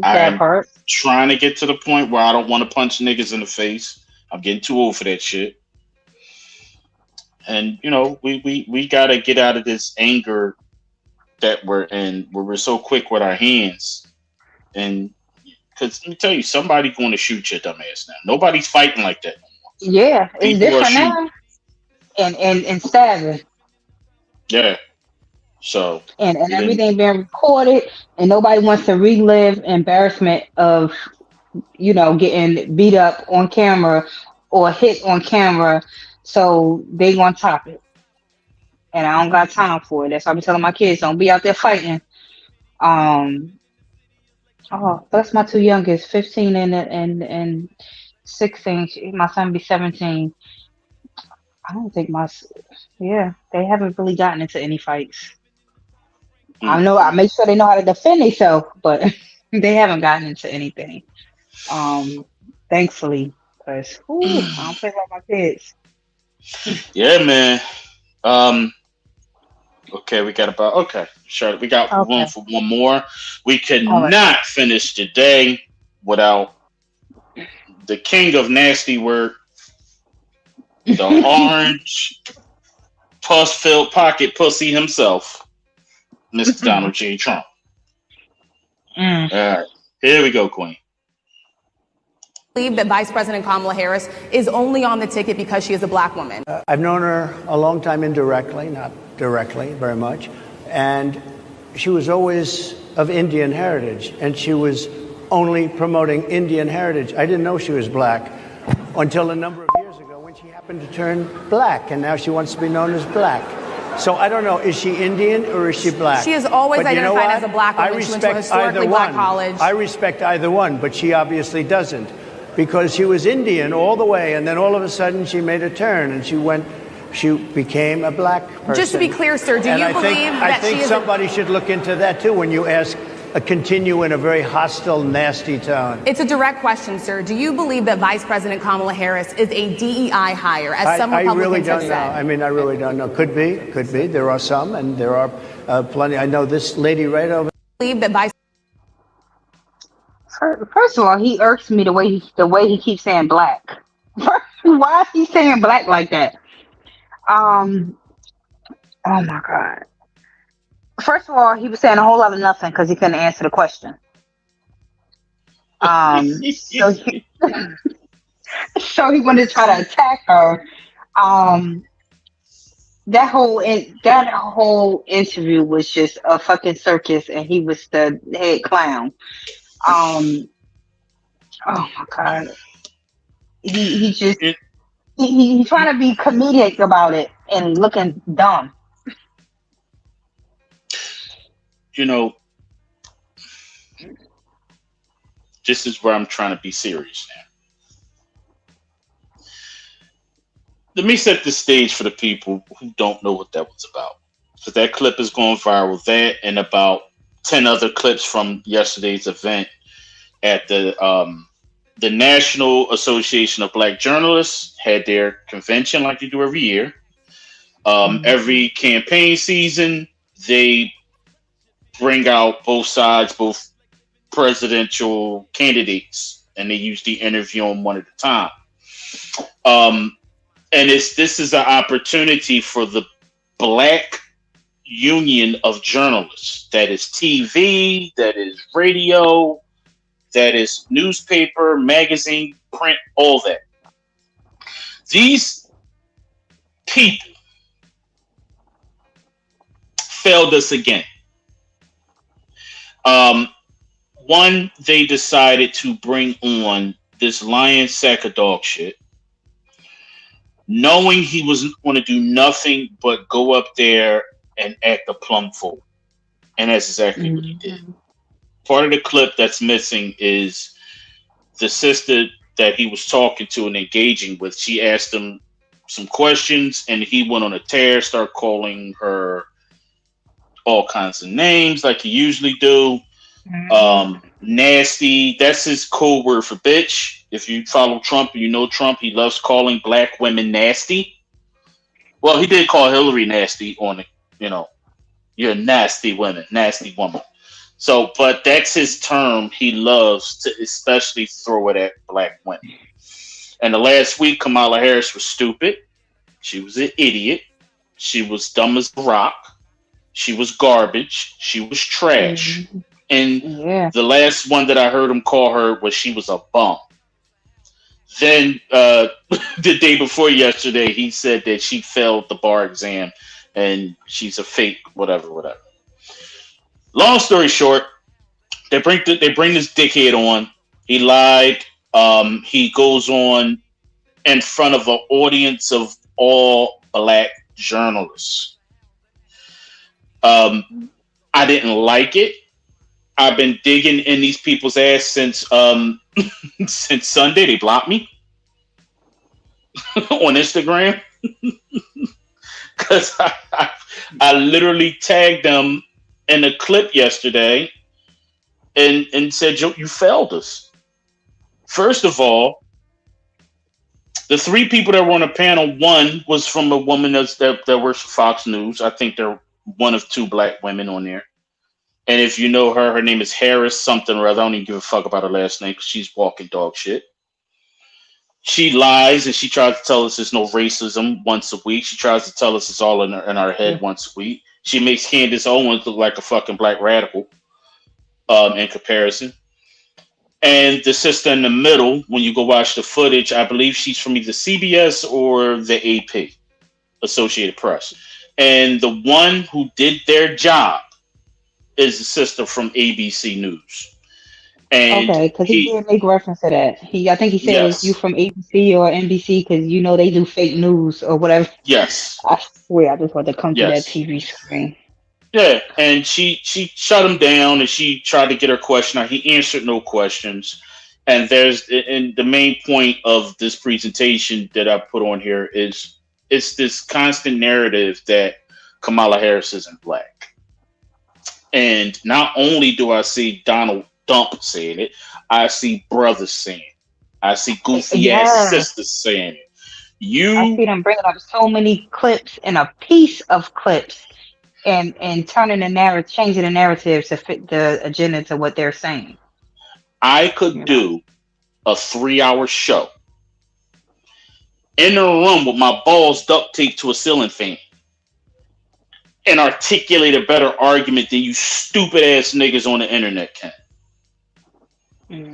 I'm trying to get to the point where I don't want to punch niggas in the face. I'm getting too old for that shit. And we gotta get out of this anger that we're in, where we're so quick with our hands. And because let me tell you, somebody's going to shoot your dumb ass now. Nobody's fighting like that no more. Yeah, it's different now. And stabbing. Yeah. So and everything being recorded, and nobody wants to relive embarrassment of getting beat up on camera or hit on camera. So they gonna top it. And I don't got time for it. That's why I'm telling my kids, don't be out there fighting. That's my two youngest, 15 and 16. My son be 17. I don't think they haven't really gotten into any fights. I know I make sure they know how to defend themselves, but they haven't gotten into anything. Thankfully, because I don't play with my kids. Yeah, man. Okay, we got we got room for one more. We cannot finish the day without the king of nasty work, the orange pus-filled pocket pussy himself, Mr. Donald J. Trump. All right, here we go, Queen. I believe that Vice President Kamala Harris is only on the ticket because she is a black woman. I've known her a long time indirectly, not directly very much, and she was always of Indian heritage, and she was only promoting Indian heritage. I didn't know she was black until a number of years ago when she happened to turn black, and now she wants to be known as black. So I don't know, is she Indian or is she black? She is always identified as a black woman. She went to a historically black college. I respect either one, but she obviously doesn't, because she was Indian all the way, and then all of a sudden she made a turn and she became a black person. Just to be clear, sir, do you believe that she is... I think somebody should look into that too when you ask, continue in a very hostile, nasty tone. It's a direct question, sir. Do you believe that Vice President Kamala Harris is a DEI hire, as some Republicans really don't have said? know. I mean, I really don't know. Could be. There are some, and there are plenty. I know this lady right over. Believe that Vice. First of all, he irks me the way he keeps saying black. Why is he saying black like that? Oh my God. First of all, he was saying a whole lot of nothing because he couldn't answer the question. So he wanted to try to attack her. That whole interview was just a fucking circus, and he was the head clown. Oh my God. He trying to be comedic about it and looking dumb. You know, this is where I'm trying to be serious now. Let me set the stage for the people who don't know what that was about. So that clip is going viral. That and about 10 other clips from yesterday's event at the National Association of Black Journalists had their convention like they do every year. Every campaign season, they bring out both sides, both presidential candidates, and they usually interview them one at a time. And this is an opportunity for the Black Union of Journalists. That is TV, that is radio, that is newspaper, magazine, print, all that. These people failed us again. One, they decided to bring on this lion sack of dog shit, knowing he was going to do nothing but go up there and act a plum fool. And that's exactly what he did. Part of the clip that's missing is the sister that he was talking to and engaging with. She asked him some questions, and he went on a tear, started calling her all kinds of names like he usually do. Nasty, that's his code word for bitch. If you follow Trump and you know Trump, he loves calling black women nasty. Well, he did call Hillary nasty on it, you're a nasty woman, nasty woman. So, but that's his term he loves to especially throw it at black women. And the last week, Kamala Harris was stupid. She was an idiot. She was dumb as a rock. She was garbage. She was trash. And the last one that I heard him call her was she was a bum. Then the day before yesterday, he said that she failed the bar exam and she's a fake, whatever. Long story short, they bring this dickhead on. He lied. He goes on in front of an audience of all black journalists. I didn't like it. I've been digging in these people's ass since since Sunday. They blocked me on Instagram because I literally tagged them in a clip yesterday and said, you failed us. First of all, the three people that were on the panel, one was from a woman that works for Fox News. I think they're one of two black women on there. And if you know her name is Harris something or other. I don't even give a fuck about her last name because she's walking dog shit. She lies and she tries to tell us there's no racism once a week. She tries to tell us it's all in our head once a week. She makes Candace Owens look like a fucking black radical in comparison. And the sister in the middle, when you go watch the footage, I believe she's from either CBS or the AP, Associated Press. And the one who did their job is the sister from ABC News. And Okay, because he did make reference to that. I think he said you yes, from ABC or NBC because they do fake news or whatever. yes, I swear, I just want to come to that yes. TV screen. Yeah, and she shut him down, and she tried to get her question out. He answered no questions. And the main point of this presentation that I put on here is it's this constant narrative that Kamala Harris isn't black. And not only do I see Donald Dump saying it, I see brothers saying it. I see goofy ass Yeah, sisters saying it. I You see them bringing up so many clips and a piece of clips and turning the narrative, changing the narrative to fit the agenda to what they're saying. I could do a 3-hour show in a room with my balls duct taped to a ceiling fan and articulate a better argument than you stupid ass niggas on the internet can.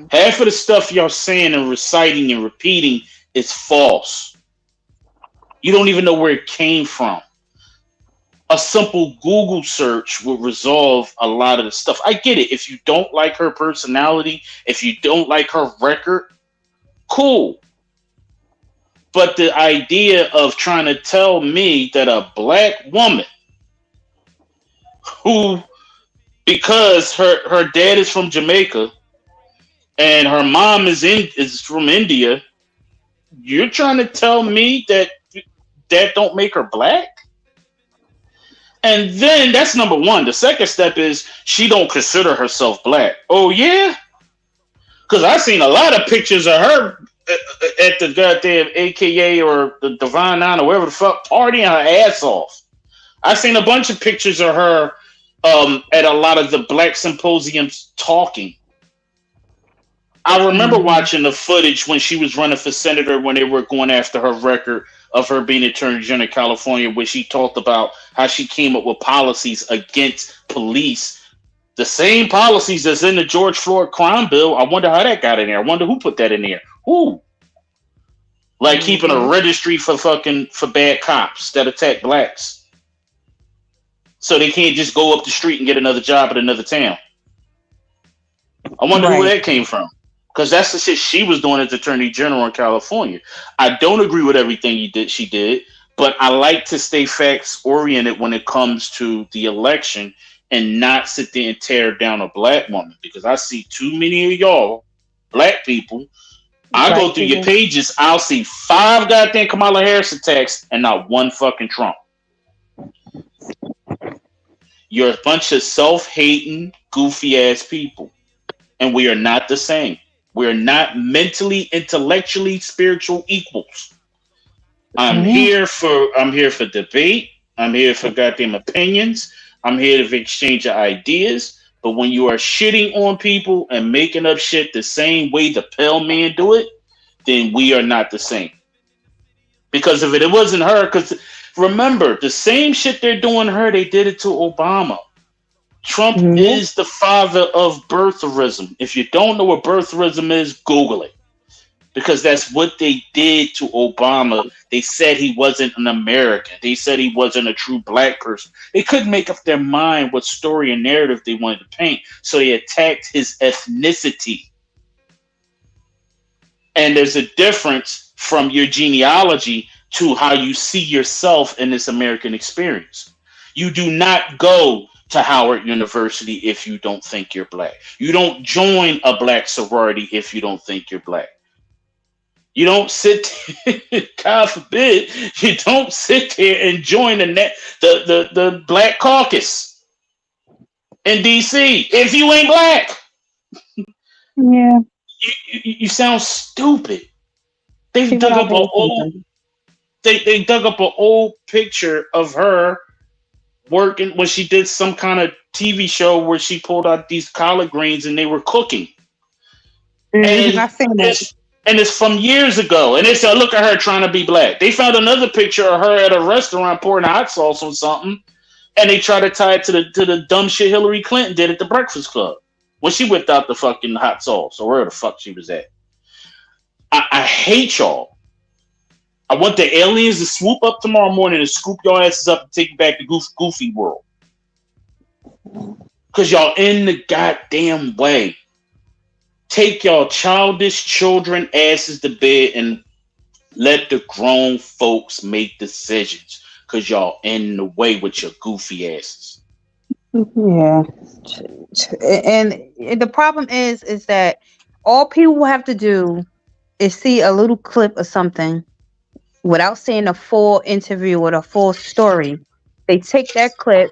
Half of the stuff y'all saying and reciting and repeating is false. You don't even know where it came from. A simple Google search will resolve a lot of the stuff. I get it. If you don't like her personality, if you don't like her record, cool. But the idea of trying to tell me that a black woman who, because her dad is from Jamaica and her mom is from India, you're trying to tell me that don't make her black? And then that's number one. The second step is she don't consider herself black. Oh yeah? Because I've seen a lot of pictures of her at the goddamn AKA or the Divine Nine or wherever the fuck, partying her ass off. I've seen a bunch of pictures of her at a lot of the black symposiums talking. I remember watching the footage when she was running for senator when they were going after her record of her being Attorney General of California, where she talked about how she came up with policies against police. The same policies that's in the George Floyd crime bill. I wonder how that got in there. I wonder who put that in there. Who? Like keeping a registry for bad cops that attack blacks. So they can't just go up the street and get another job at another town. I wonder who that came from. Because that's the shit she was doing as Attorney General in California. I don't agree with everything she did, but I like to stay facts oriented when it comes to the election and not sit there and tear down a black woman. Because I see too many of y'all, black people, I go through your pages, I'll see 5 goddamn Kamala Harris attacks and not one fucking Trump. You're a bunch of self-hating, goofy ass people. And we are not the same. We're not mentally, intellectually, spiritual equals. I'm here for debate. I'm here for goddamn opinions. I'm here to exchange ideas. But when you are shitting on people and making up shit the same way the Pale Man do it, then we are not the same. Because if it wasn't her, because remember, the same shit they're doing to her, they did it to Obama. Trump is the father of birtherism. If you don't know what birtherism is, Google it. Because that's what they did to Obama. They said he wasn't an American. They said he wasn't a true black person. They couldn't make up their mind what story and narrative they wanted to paint. So they attacked his ethnicity. And there's a difference from your genealogy to how you see yourself in this American experience. You do not go to Howard University if you don't think you're black. You don't join a black sorority if you don't think you're black. You don't sit, God forbid, you don't sit there and join the Black Caucus in DC if you ain't black. Yeah. You sound stupid. They dug up an old picture of her working when she did some kind of TV show where she pulled out these collard greens and they were cooking. And I've seen that. And it's from years ago. And they said, look at her trying to be black. They found another picture of her at a restaurant pouring hot sauce on something. And they tried to tie it to the dumb shit Hillary Clinton did at the Breakfast Club when she whipped out the fucking hot sauce or where the fuck she was at. I hate y'all. I want the aliens to swoop up tomorrow morning and scoop your asses up and take you back to Goofy World. Because y'all in the goddamn way. take y'all childish children asses to bed and let the grown folks make decisions, because y'all in the way with your goofy asses. Yeah. And the problem is that all people have to do is see a little clip of something without seeing a full interview or the full story. They take that clip,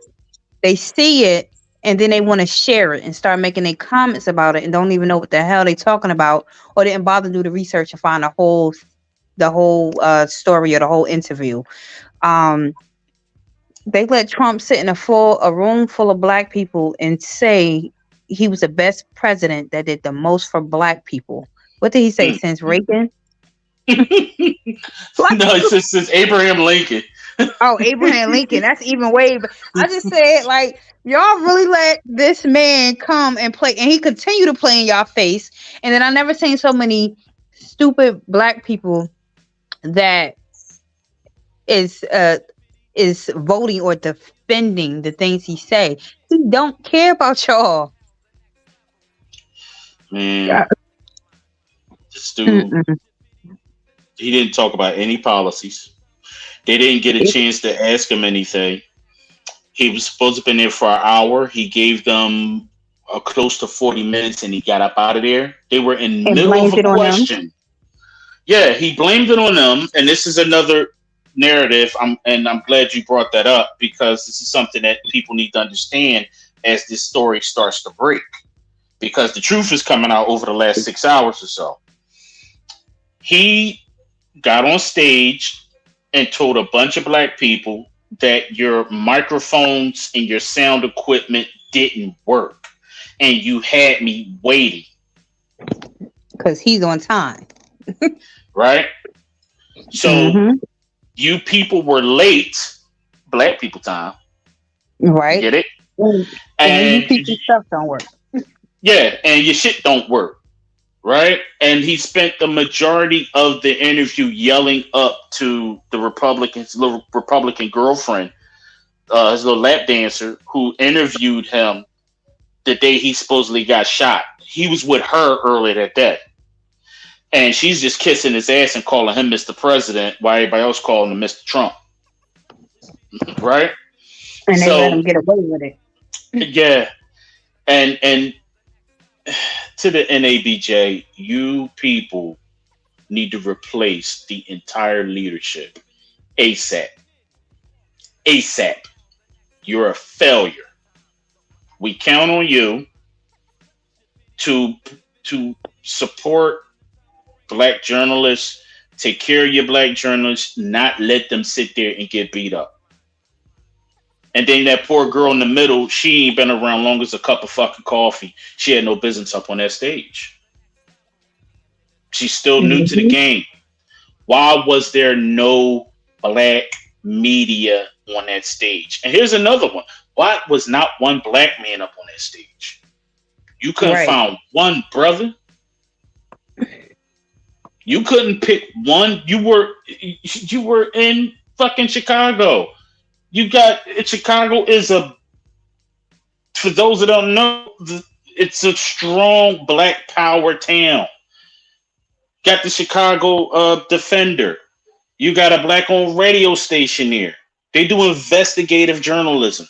they see it, and then they want to share it and start making their comments about it and don't even know what the hell they talking about, or didn't bother to do the research and find the whole story or the whole interview. They let Trump sit in a room full of black people and say he was the best president that did the most for black people. What did he say since Reagan? No, it's since Abraham Lincoln. Oh, Abraham Lincoln. That's even way. I just said, like, y'all really let this man come and play, and he continued to play in y'all face. And then I never seen so many stupid black people that is voting or defending the things he say. He don't care about y'all. Man, this dude, he didn't talk about any policies. They didn't get a chance to ask him anything. He was supposed to have been there for an hour. He gave them close to 40 minutes and he got up out of there. They were in the middle of a question. Yeah, he blamed it on them. And this is another narrative. I'm glad you brought that up, because this is something that people need to understand as this story starts to break. Because the truth is coming out over the last 6 hours or so. He got on stage and told a bunch of black people that your microphones and your sound equipment didn't work. And you had me waiting. Because he's on time. Right? So you people were late. Black people time. Right. Get it? And you people's stuff don't work. Yeah, and your shit don't work. Right? And he spent the majority of the interview yelling up to the his little Republican girlfriend, his little lap dancer, who interviewed him the day he supposedly got shot. He was with her earlier that day. And she's just kissing his ass and calling him Mr. President, while everybody else calling him Mr. Trump. Right? And they let him get away with it. Yeah. And to the NABJ, you people need to replace the entire leadership ASAP. ASAP. You're a failure. We count on you to support black journalists, take care of your black journalists, not let them sit there and get beat up. And then that poor girl in the middle, she ain't been around long as a cup of fucking coffee. She had no business up on that stage. She's still new to the game. Why was there no black media on that stage? And here's another one. Why was not one black man up on that stage? You couldn't find one, brother. You couldn't pick one. You were in fucking Chicago. Chicago is for those that don't know, it's a strong black power town. Got the Chicago Defender. You got a black owned radio station here. They do investigative journalism,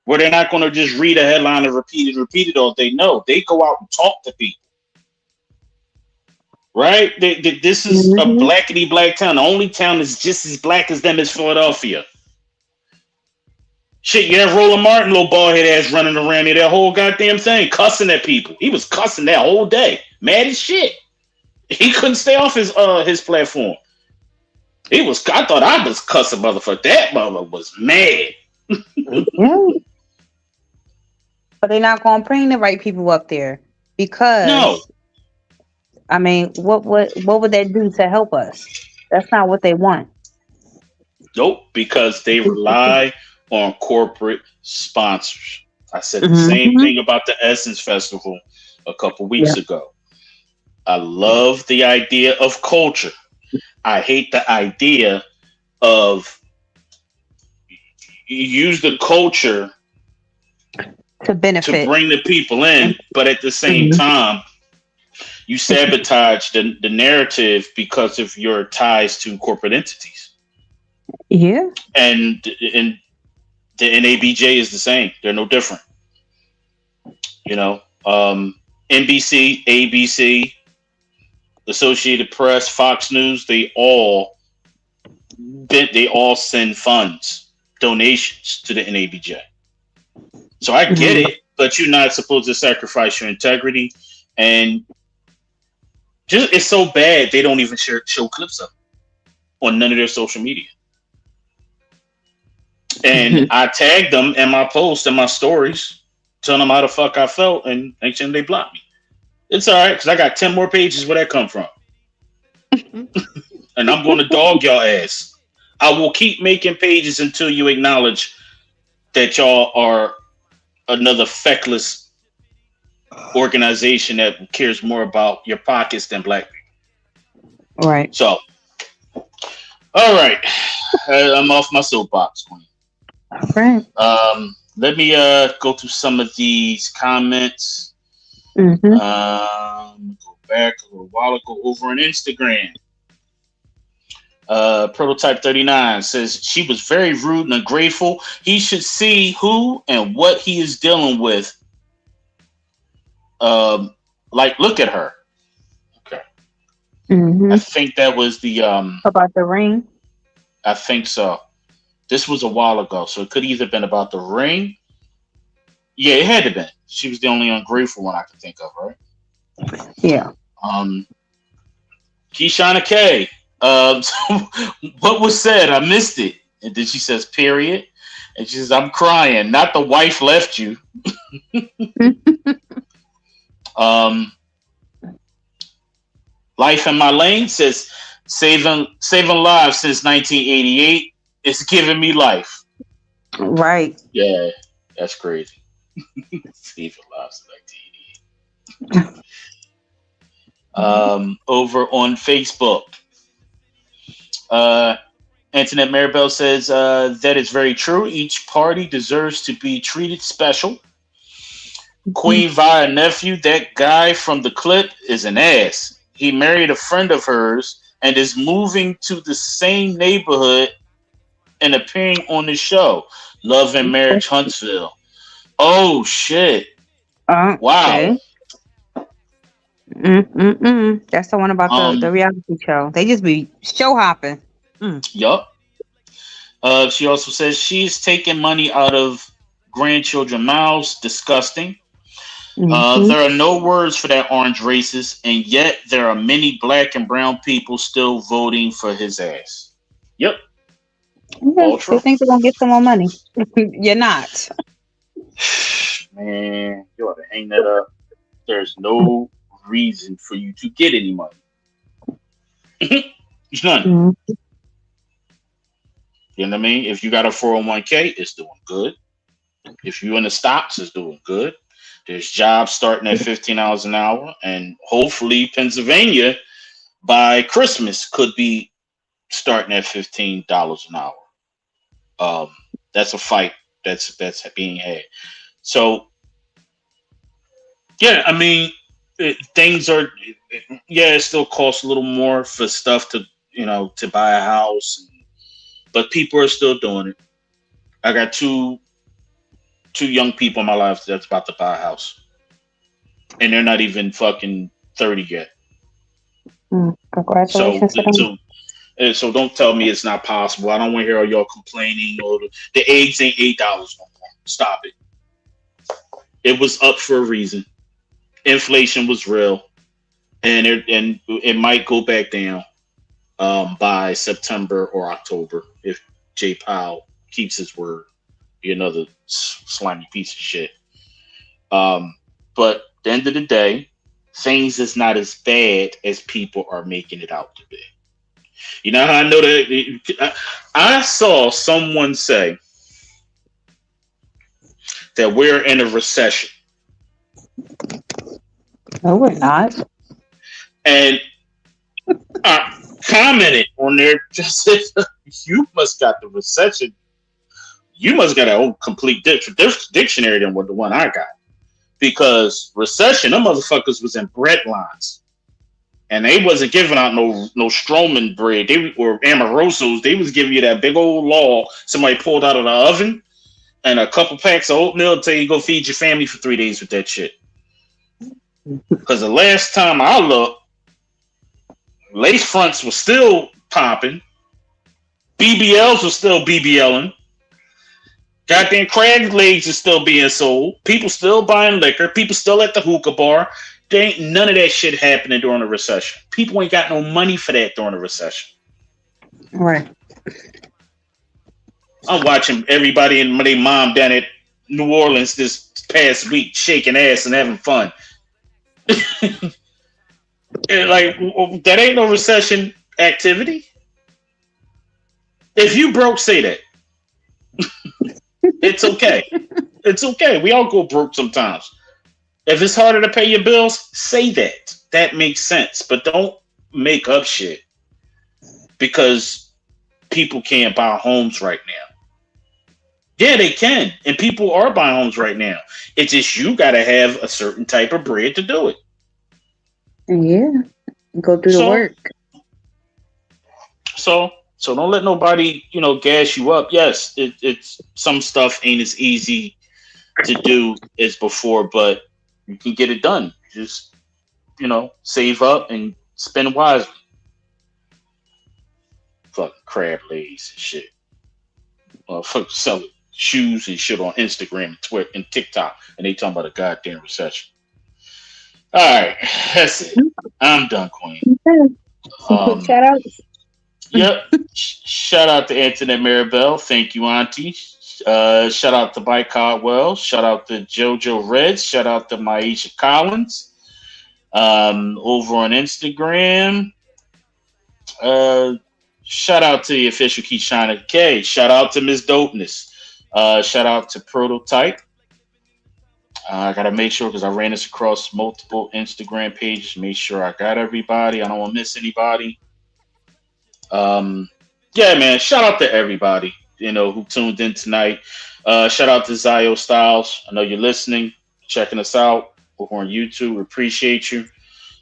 where they're not going to just read a headline and repeat it all day. No, they go out and talk to people. Right? This is a blackity black town. The only town that's just as black as them is Philadelphia. Shit, you have Roland Martin, little bald head ass running around there, that whole goddamn thing, cussing at people. He was cussing that whole day. Mad as shit. He couldn't stay off his platform. I thought I was cussing motherfucker. That mother was mad. But they're not gonna bring the right people up there, because no. I mean, what would that do to help us? That's not what they want. Nope, because they rely on corporate sponsors. I said the same thing about the Essence Festival a couple weeks ago. I love the idea of culture. I hate the idea of you use the culture to benefit, to bring the people in, but at the same time, you sabotage the narrative because of your ties to corporate entities. Yeah, and the NABJ is the same. They're no different. NBC, ABC, Associated Press, Fox News, they all send funds, donations to the NABJ. So I get it, but you're not supposed to sacrifice your integrity. And just it's so bad they don't even show clips of it on none of their social media. And I tagged them in my post and my stories, telling them how the fuck I felt, and next thing they blocked me. It's all right, because I got 10 more pages where that come from. And I'm going to dog y'all ass. I will keep making pages until you acknowledge that y'all are another feckless organization that cares more about your pockets than black people. Right. So, all right. I'm off my soapbox, Queen. All right. Let me go through some of these comments. Go back a little while ago over on Instagram. Prototype 39 says she was very rude and ungrateful. He should see who and what he is dealing with. Look at her. Okay. I think that was the about the ring. I think so. This was a while ago, so it could either been about the ring. Yeah, it had to be. She was the only ungrateful one I could think of, right? Yeah. Keishana K. What was said? I missed it. And then she says, period. And she says, I'm crying. Not the wife left you. Life in My Lane says, saving lives since 1988. It's giving me life. Right. Yeah, that's crazy. Saving lives in 1988. Over on Facebook. Antoinette Maribel says, that is very true. Each party deserves to be treated special. Queen Vi nephew, that guy from the clip is an ass. He married a friend of hers and is moving to the same neighborhood and appearing on the show. Love and Marriage Huntsville. Oh, shit. Wow. Okay. That's the one about the reality show. They just be show hopping. Yup. She also says she's taking money out of grandchildren's mouths. Disgusting. There are no words for that orange racist, and yet there are many black and brown people still voting for his ass. Yep. All true. They think they're gonna get some more money. You're not. Man, you ought to hang that up. There's no reason for you to get any money. There's none. You know what I mean? If you got a 401k, it's doing good. If you're in the stocks, it's doing good. There's jobs starting at $15 an hour, and hopefully Pennsylvania by Christmas could be starting at $15 an hour. That's a fight that's being had. So, yeah, I mean, things are, it still costs a little more for stuff to buy a house, but people are still doing it. I got two young people in my life that's about to buy a house, and they're not even fucking 30 yet. Congratulations. So don't tell me it's not possible. I don't want to hear all y'all complaining. Or the eggs ain't $8 no more. Stop it. It was up for a reason. Inflation was real, and it might go back down by September or October if Jay Powell keeps his word. Be another slimy piece of shit. But at the end of the day, things is not as bad as people are making it out to be. You know how I know that? I saw someone say that we're in a recession. No, we're not. And I commented on there, just said, you must got the recession you must got a whole complete dictionary than what the one I got. Because recession, them motherfuckers was in bread lines. And they wasn't giving out no Stroman bread. Or Amorosos. They was giving you that big old log somebody pulled out of the oven and a couple packs of oatmeal until you go feed your family for 3 days with that shit. Because the last time I looked, lace fronts were still popping. BBLs were still BBLing. Goddamn crab legs are still being sold. People still buying liquor. People still at the hookah bar. There ain't none of that shit happening during a recession. People ain't got no money for that during a recession. Right. I'm watching everybody and their mom down at New Orleans this past week shaking ass and having fun. Like, that ain't no recession activity. If you broke, say that. It's okay. It's okay. We all go broke sometimes. If it's harder to pay your bills, say that. That makes sense. But don't make up shit because people can't buy homes right now. Yeah, they can. And people are buying homes right now. It's just you got to have a certain type of bread to do it. Yeah. Go through the work. So don't let nobody, gas you up. Yes, it's some stuff ain't as easy to do as before, but you can get it done. Just, save up and spend wisely. Fucking crab legs and shit. Fuck selling shoes and shit on Instagram and Twitter and TikTok, and they talking about a goddamn recession. All right, that's it. I'm done, Queen. Quick shout outs. Yep. Shout out to Antoinette Maribel. Thank you, Auntie. Shout out to Mike Caldwell. Shout out to JoJo Reds. Shout out to Maisha Collins. Over on Instagram. Shout out to the official Keyshana K. Shout out to Ms. Dopeness. Shout out to Prototype. I gotta make sure because I ran this across multiple Instagram pages. Make sure I got everybody. I don't want to miss anybody. Yeah, man. Shout out to everybody who tuned in tonight. Shout out to Zio Styles. I know you're listening, checking us out over on YouTube. We appreciate you.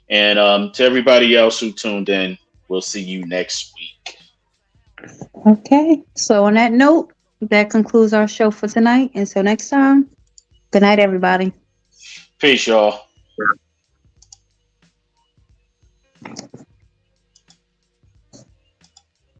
And to everybody else who tuned in, we'll see you next week. Okay. So on that note, that concludes our show for tonight. Until next time, good night, everybody. Peace, y'all.